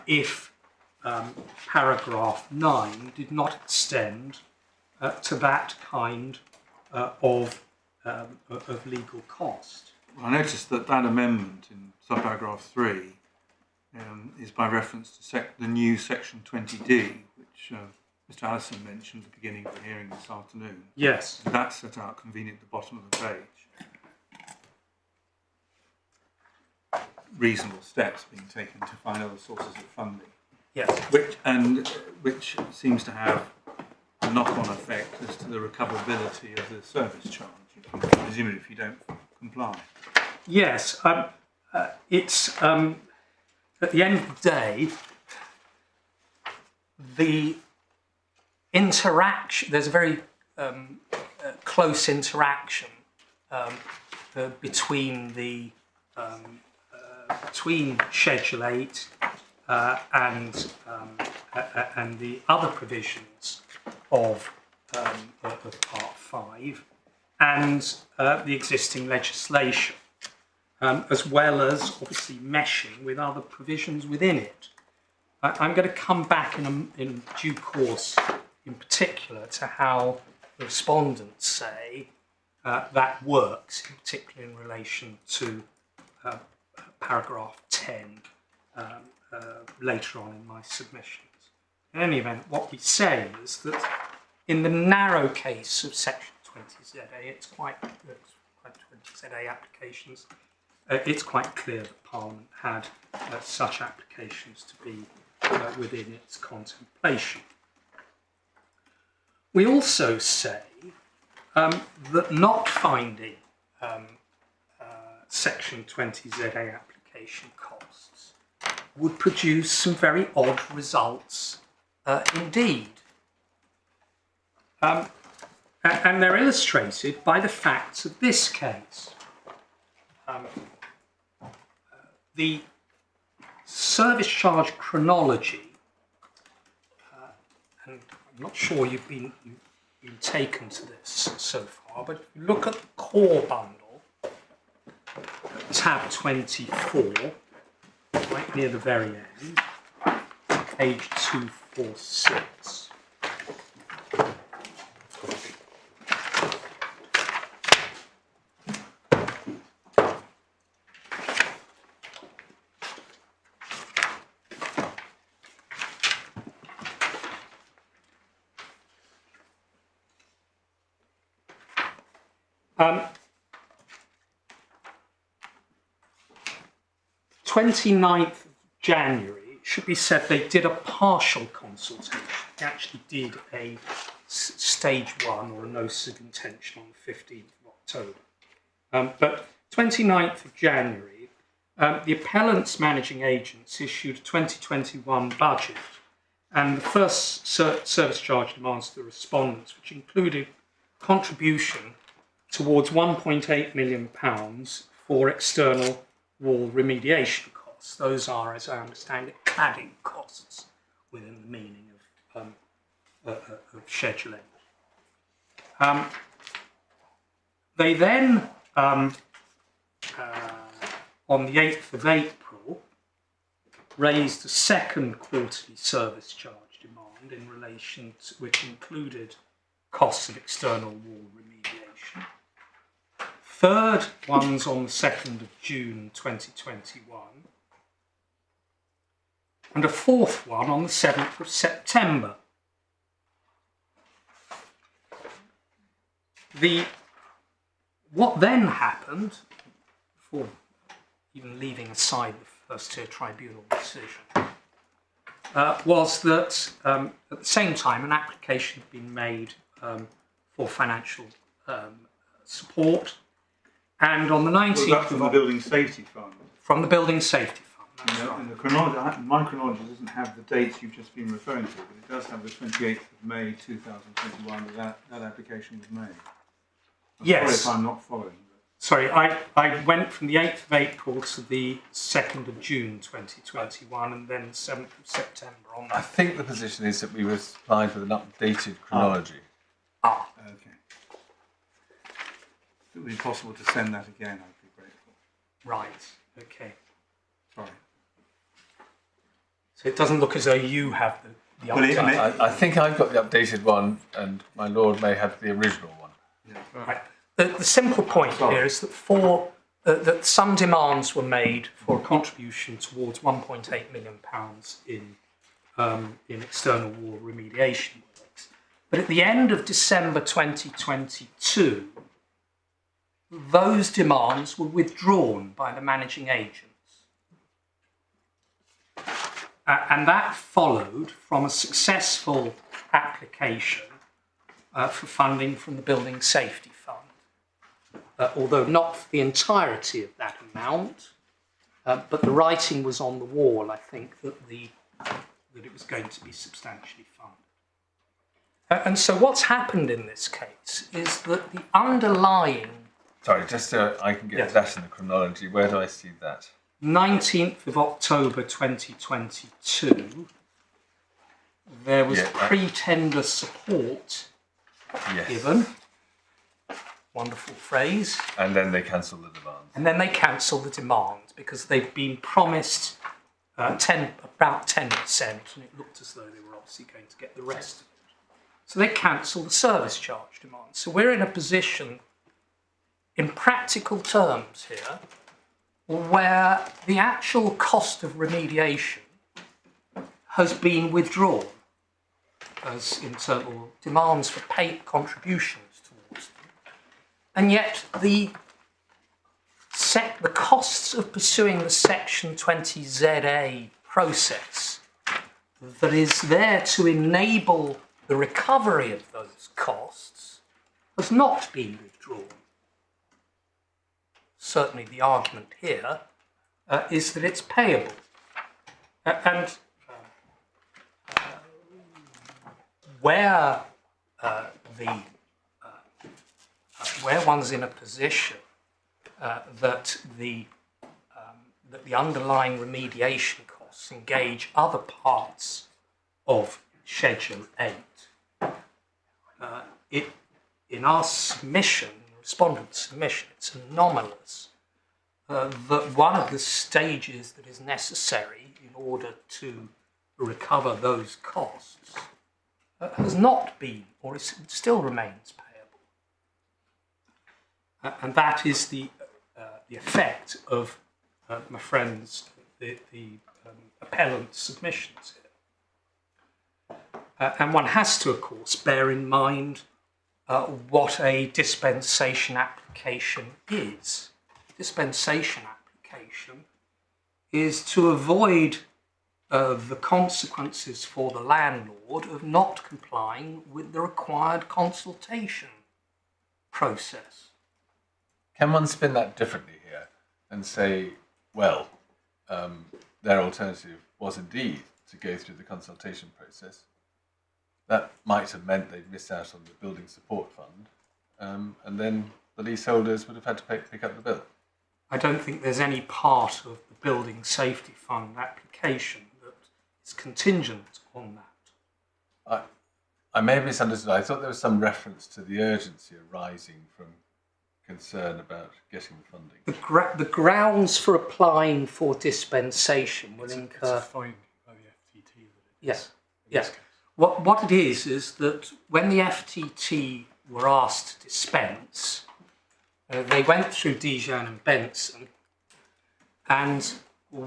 if paragraph 9 did not extend to that kind of legal cost. Well, I noticed that that amendment in subparagraph 3 is by reference to the new Section 20D, which Mr Allison mentioned at the beginning of the hearing this afternoon. Yes. That's set out convenient at the bottom of the page. Reasonable steps being taken to find other sources of funding. Yes. Which seems to have a knock-on effect as to the recoverability of the service charge, presumably if you don't comply. Yes, it's at the end of the day, the interaction. There's a very close interaction between the between Schedule 8 and the other provisions of Part 5 and the existing legislation. As well as obviously meshing with other provisions within it. I'm going to come back in due course, in particular, to how the respondents say that works, particularly in relation to paragraph 10 later on in my submissions. In any event, what we say is that in the narrow case of section 20ZA, it's quite 20ZA applications, it's quite clear that Parliament had such applications to be within its contemplation. We also say that not finding section 20ZA application costs would produce some very odd results indeed. And they're illustrated by the facts of this case. The service charge chronology, and I'm not sure you've been taken to this so far, but if you look at the core bundle, tab 24, right near the very end, page 246. Um, 29th of January, it should be said they did a partial consultation. They actually did a stage 1 or a notice of intention on the 15th of October. But 29th of January, the appellant's managing agents issued a 2021 budget, and the first service charge demands to the respondents, which included contribution towards £1.8 million for external wall remediation costs. Those are, as I understand it, cladding costs within the meaning of Schedule 8. They then, on the 8th of April, raised a second quarterly service charge demand in relation to, which included costs of external wall remediation. Third one's on the 2nd of June 2021, and a fourth one on the 7th of September. What then happened, before even leaving aside the first tier tribunal decision, was that at the same time an application had been made for financial support. And on the 19th from the Building Safety Fund. From the Building Safety Fund, that's right. And the chronology, my chronology doesn't have the dates you've just been referring to, but it does have the 28th of May 2021 that application was made. Yes. Sorry if I'm not following. Sorry, I went from the 8th of April to the 2nd of June 2021 and then 7th of September on that. I think the position is that we were supplied with an updated chronology. Okay. If it would be possible to send that again, I'd be grateful. Right, okay. Sorry. So it doesn't look as though you have the updated. I think I've got the updated one, and my lord may have the original one. Yeah. Right. The simple point here is that that some demands were made for a contribution towards £1.8 million in external wall remediation works. But at the end of December 2022, those demands were withdrawn by the managing agents. And that followed from a successful application for funding from the Building Safety Fund, although not for the entirety of that amount, but the writing was on the wall, I think, that it was going to be substantially funded. And so what's happened in this case is that the underlying... Sorry, just so I can get that in the chronology, where do I see that? 19th of October 2022, there was pre-tender support given. Wonderful phrase. And then they cancelled the demand. And then they cancelled the demand because they've been promised about 10%, and it looked as though they were obviously going to get the rest of it. So they cancelled the service charge demand. So we're in a position in practical terms here, where the actual cost of remediation has been withdrawn as internal demands for pay contributions towards them, and yet the costs of pursuing the Section 20ZA process that is there to enable the recovery of those costs has not been withdrawn. Certainly the argument here is that it's payable. Where one's in a position that the underlying remediation costs engage other parts of Schedule 8, in our submission, respondent's submission, it's anomalous that one of the stages that is necessary in order to recover those costs has not been, or still remains payable. And that is the effect of my friend's, the appellant submissions here. And one has to, of course, bear in mind what a dispensation application is. Dispensation application is to avoid the consequences for the landlord of not complying with the required consultation process. Can one spin that differently here and say, well, their alternative was indeed to go through the consultation process? That might have meant they'd missed out on the building support fund, and then the leaseholders would have had to pick up the bill. I don't think there's any part of the building safety fund application that is contingent on that. I may have misunderstood. I thought there was some reference to the urgency arising from concern about getting the funding. The grounds for applying for dispensation will incur... It's a finding by the FTT. Yes, yes. What it is that when the FTT were asked to dispense, they went through Dijon and Benson, and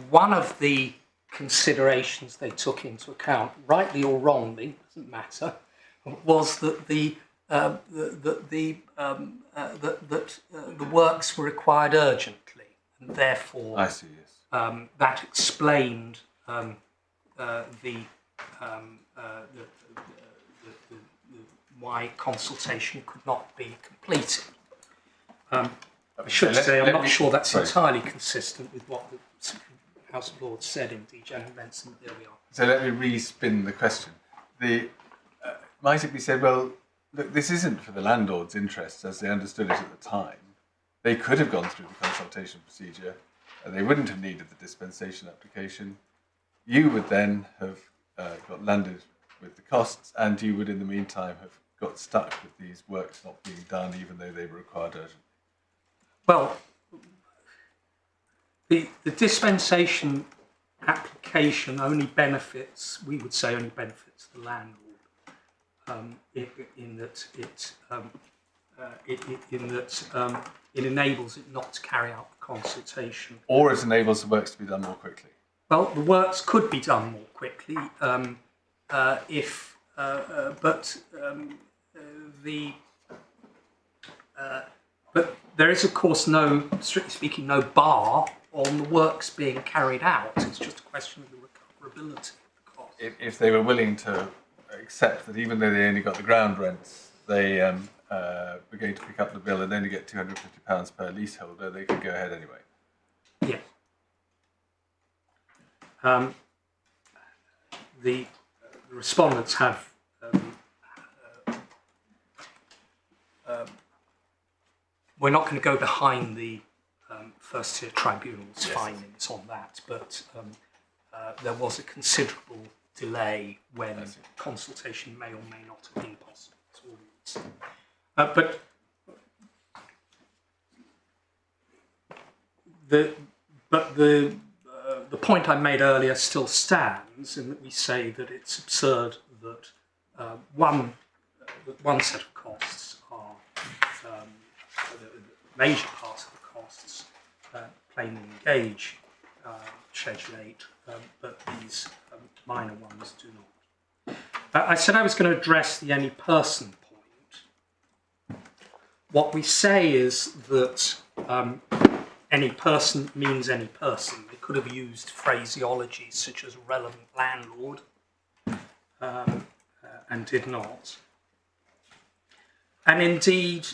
one of the considerations they took into account, rightly or wrongly, doesn't matter, was that the works were required urgently, and therefore I see, yes. that explained why consultation could not be completed. I should say I'm not sure that's entirely consistent with what the House of Lords said in Dijon and Benson. There we are. So let me re-spin the question. Might it be said, well, look, this isn't for the landlord's interests as they understood it at the time. They could have gone through the consultation procedure, and they wouldn't have needed the dispensation application. You would then have got landed with the costs, and you would in the meantime have got stuck with these works not being done even though they were required urgently. Well, the dispensation application only benefits, we would say only benefits the landlord, in that it enables it not to carry out the consultation. Or it enables the works to be done more quickly. Well, the works could be done more quickly but there is, of course, strictly speaking, no bar on the works being carried out. It's just a question of the recoverability of the cost. If they were willing to accept that even though they only got the ground rents, they were going to pick up the bill and only get £250 per leaseholder, they could go ahead anyway. Yes. The respondents have we're not going to go behind the first tier tribunal's findings on that, but there was a considerable delay when consultation may or may not have been possible. But the point I made earlier still stands, in that we say that it's absurd that one set of costs are major part of the costs plainly engage Schedule 8, but these minor ones do not. I said I was going to address the any person point. What we say is that any person means any person. They could have used phraseology such as relevant landlord and did not. And indeed,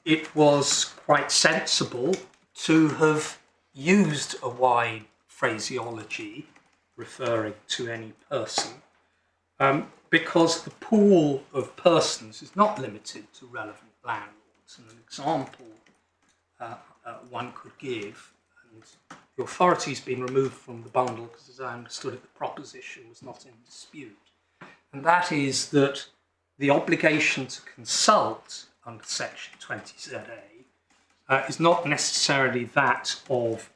it was quite sensible to have used a wide phraseology referring to any person, because the pool of persons is not limited to relevant landlords. And an example one could give, and the authority's been removed from the bundle because, as I understood it, the proposition was not in dispute, and that is that the obligation to consult under Section 20ZA is not necessarily that of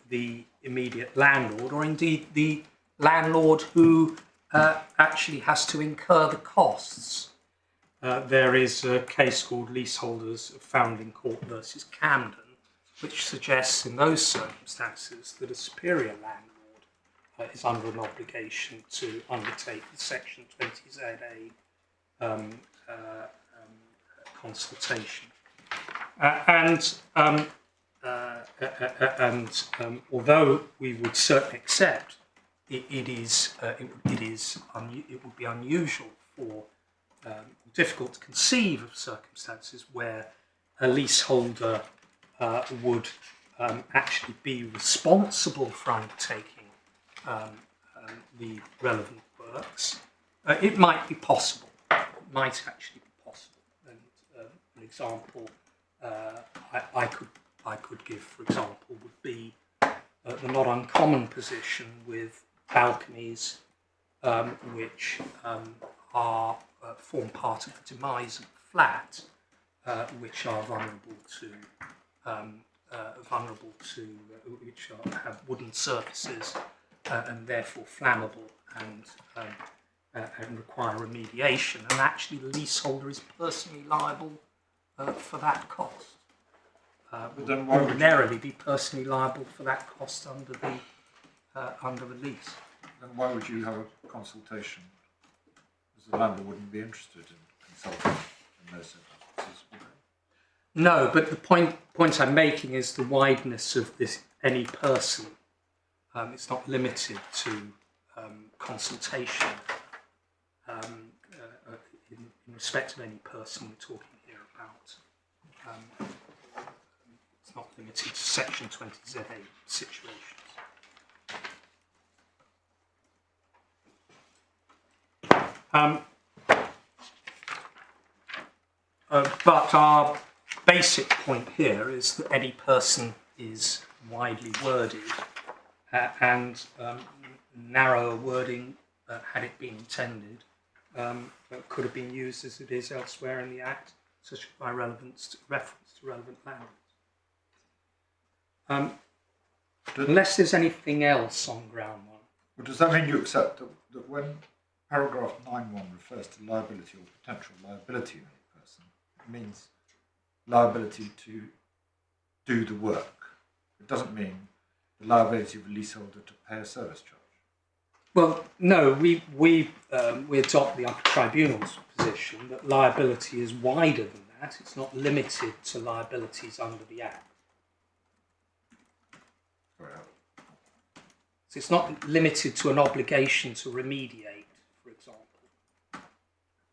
the immediate landlord, or indeed the landlord who actually has to incur the costs. There is a case called Leaseholders of Foundling Court versus Camden, which suggests in those circumstances that a superior landlord is under an obligation to undertake the Section 20ZA consultation. Although we would certainly accept it would be unusual for difficult to conceive of circumstances where a leaseholder would actually be responsible for undertaking the relevant works. It might be possible. It might actually be possible. And an example I could give, for example, would be the not uncommon position with balconies which form part of the demise of the flat, which are vulnerable to which have wooden surfaces and therefore flammable and require remediation, and actually the leaseholder is personally liable for that cost. Would ordinarily be personally liable for that cost under the lease. Then why would you have a consultation? Because the landlord wouldn't be interested in consulting in those circumstances, would they? No, but the point I'm making is the wideness of this any person. It's not limited to consultation. In respect of any person, we're talking here about. It's not limited to Section 20ZA situations. But our basic point here is that any person is widely worded, and narrower wording, had it been intended, could have been used as it is elsewhere in the Act, such as by reference to relevant landlords. Unless there's anything else on ground one. Well, does that mean you accept that when paragraph 9.1 refers to liability or potential liability of any person, it means liability to do the work? It doesn't mean the liability of a leaseholder to pay a service charge. Well, no, we adopt the Upper Tribunal's position that liability is wider than that. It's not limited to liabilities under the Act. So it's not limited to an obligation to remediate, for example.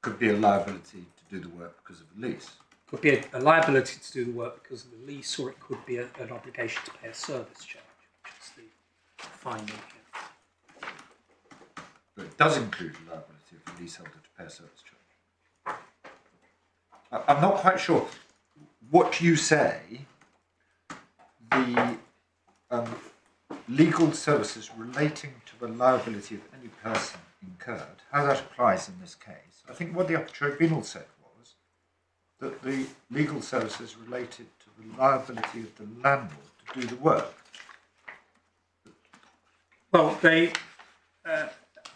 Could be a liability to do the work because of the lease. Could be a liability to do the work because of the lease, or it could be an obligation to pay a service charge, which is the finding here. But it does include the liability of the leaseholder to pay a service charge. I'm not quite sure what you say the legal services relating to the liability of any person incurred, how that applies in this case. I think what the Upper Tribunal said was that the legal services related to the liability of the landlord to do the work. Well,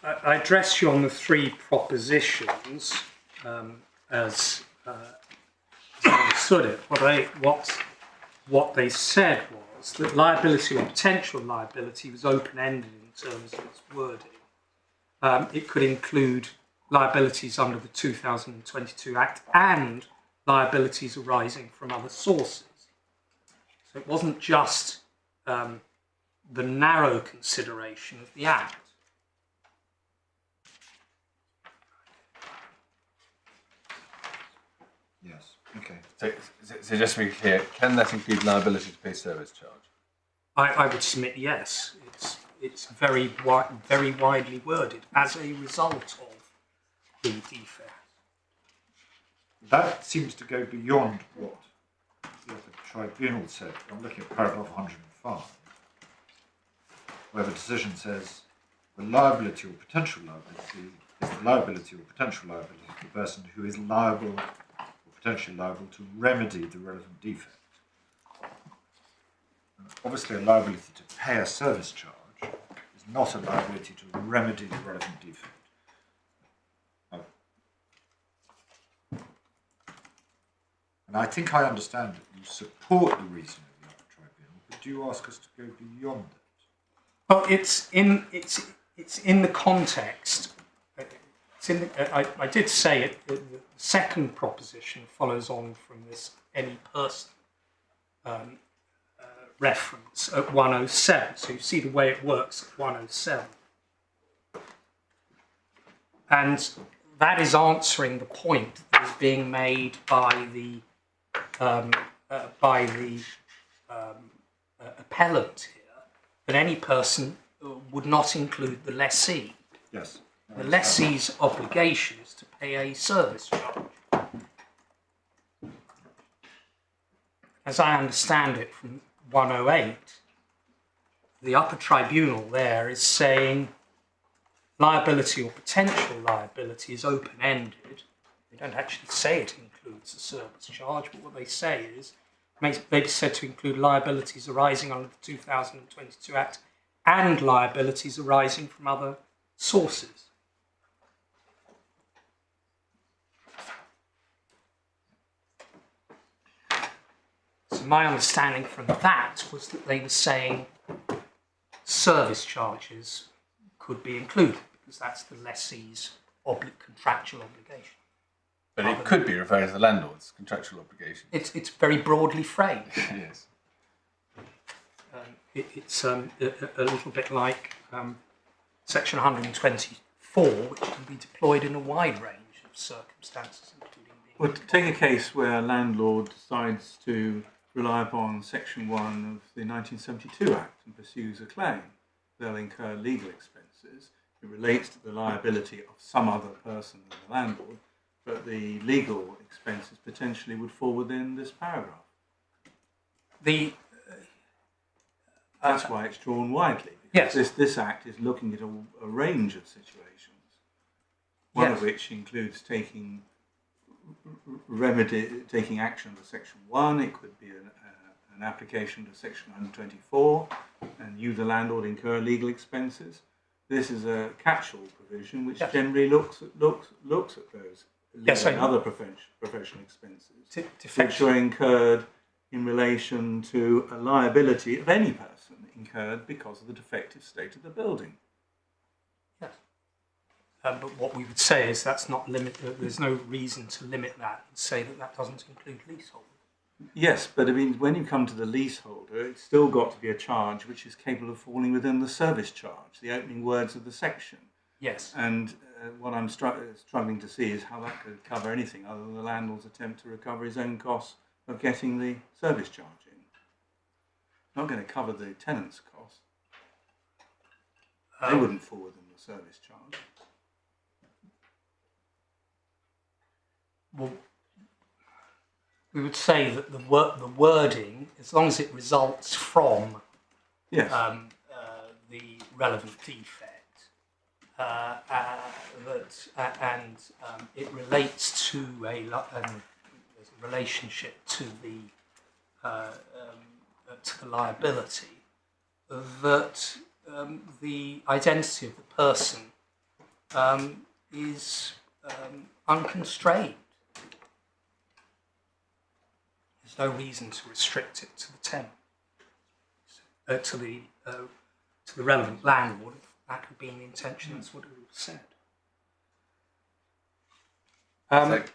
I address you on the three propositions as misunderstood it. What they said was that liability or potential liability was open-ended in terms of its wording. It could include liabilities under the 2022 Act and liabilities arising from other sources. So it wasn't just the narrow consideration of the Act. Yes. Okay. So just to be clear, can that include liability to pay service charge? I would submit yes. It's very widely worded as a result of the defect. That seems to go beyond what the Upper Tribunal said. I'm looking at paragraph 105, where the decision says the liability or potential liability is the liability or potential liability of the person who is liable or potentially liable to remedy the relevant defect. Obviously, a liability to pay a service charge is not a liability to remedy the relevant defect. And I think I understand that you support the reasoning of the Upper Tribunal, but do you ask us to go beyond it? Well, it's in the context. I did say it. The second proposition follows on from this any person reference at 107. So you see the way it works at 107, and that is answering the point that is being made by the appellant here, that any person would not include the lessee. Yes. The lessee's obligation is to pay a service charge. As I understand it from 108, the Upper Tribunal there is saying liability or potential liability is open-ended. They don't actually say it includes a service charge, but what they say is may be said to include liabilities arising under the 2022 Act and liabilities arising from other sources. So my understanding from that was that they were saying service charges could be included because that's the lessee's contractual obligation. But it could be referring to the landlord's contractual obligation. It's very broadly framed. Yes. It's a little bit like Section 124, which can be deployed in a wide range of circumstances, including being... Well, take a case where a landlord decides to rely upon Section 1 of the 1972 Act and pursues a claim. They'll incur legal expenses. It relates to the liability of some other person than the landlord, but the legal expenses potentially would fall within this paragraph. That's why it's drawn widely. Because yes. This Act is looking at a range of situations, one of which includes taking action under Section 1. It could be an application to Section 124, and you, the landlord, incur legal expenses. This is a catch-all provision which generally looks at those and other professional expenses which are incurred in relation to a liability of any person incurred because of the defective state of the building. Yes. But what we would say is that's not there's no reason to limit that and say that doesn't include leaseholders. Yes, but I mean, when you come to the leaseholder, it's still got to be a charge which is capable of falling within the service charge, the opening words of the section. Yes. And what I'm struggling to see is how that could cover anything other than the landlord's attempt to recover his own costs of getting the service charge in. Not going to cover the tenant's costs. They wouldn't fall within the service charge. Well, we would say that the wording, as long as it results from yes. The relevant defect, it relates to there's a relationship to the liability, that the identity of the person is unconstrained. there's no reason to restrict it to the tenant, to the relevant landlord. If that had been the intention, that's what it would have said.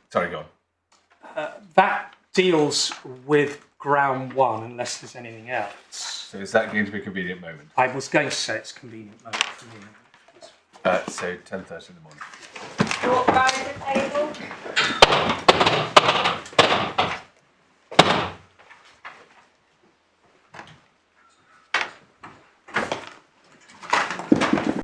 Sorry, go on. That deals with ground one, unless there's anything else. So is that going to be a convenient moment? I was going to say it's a convenient moment for me. So 10:30 in the morning. What about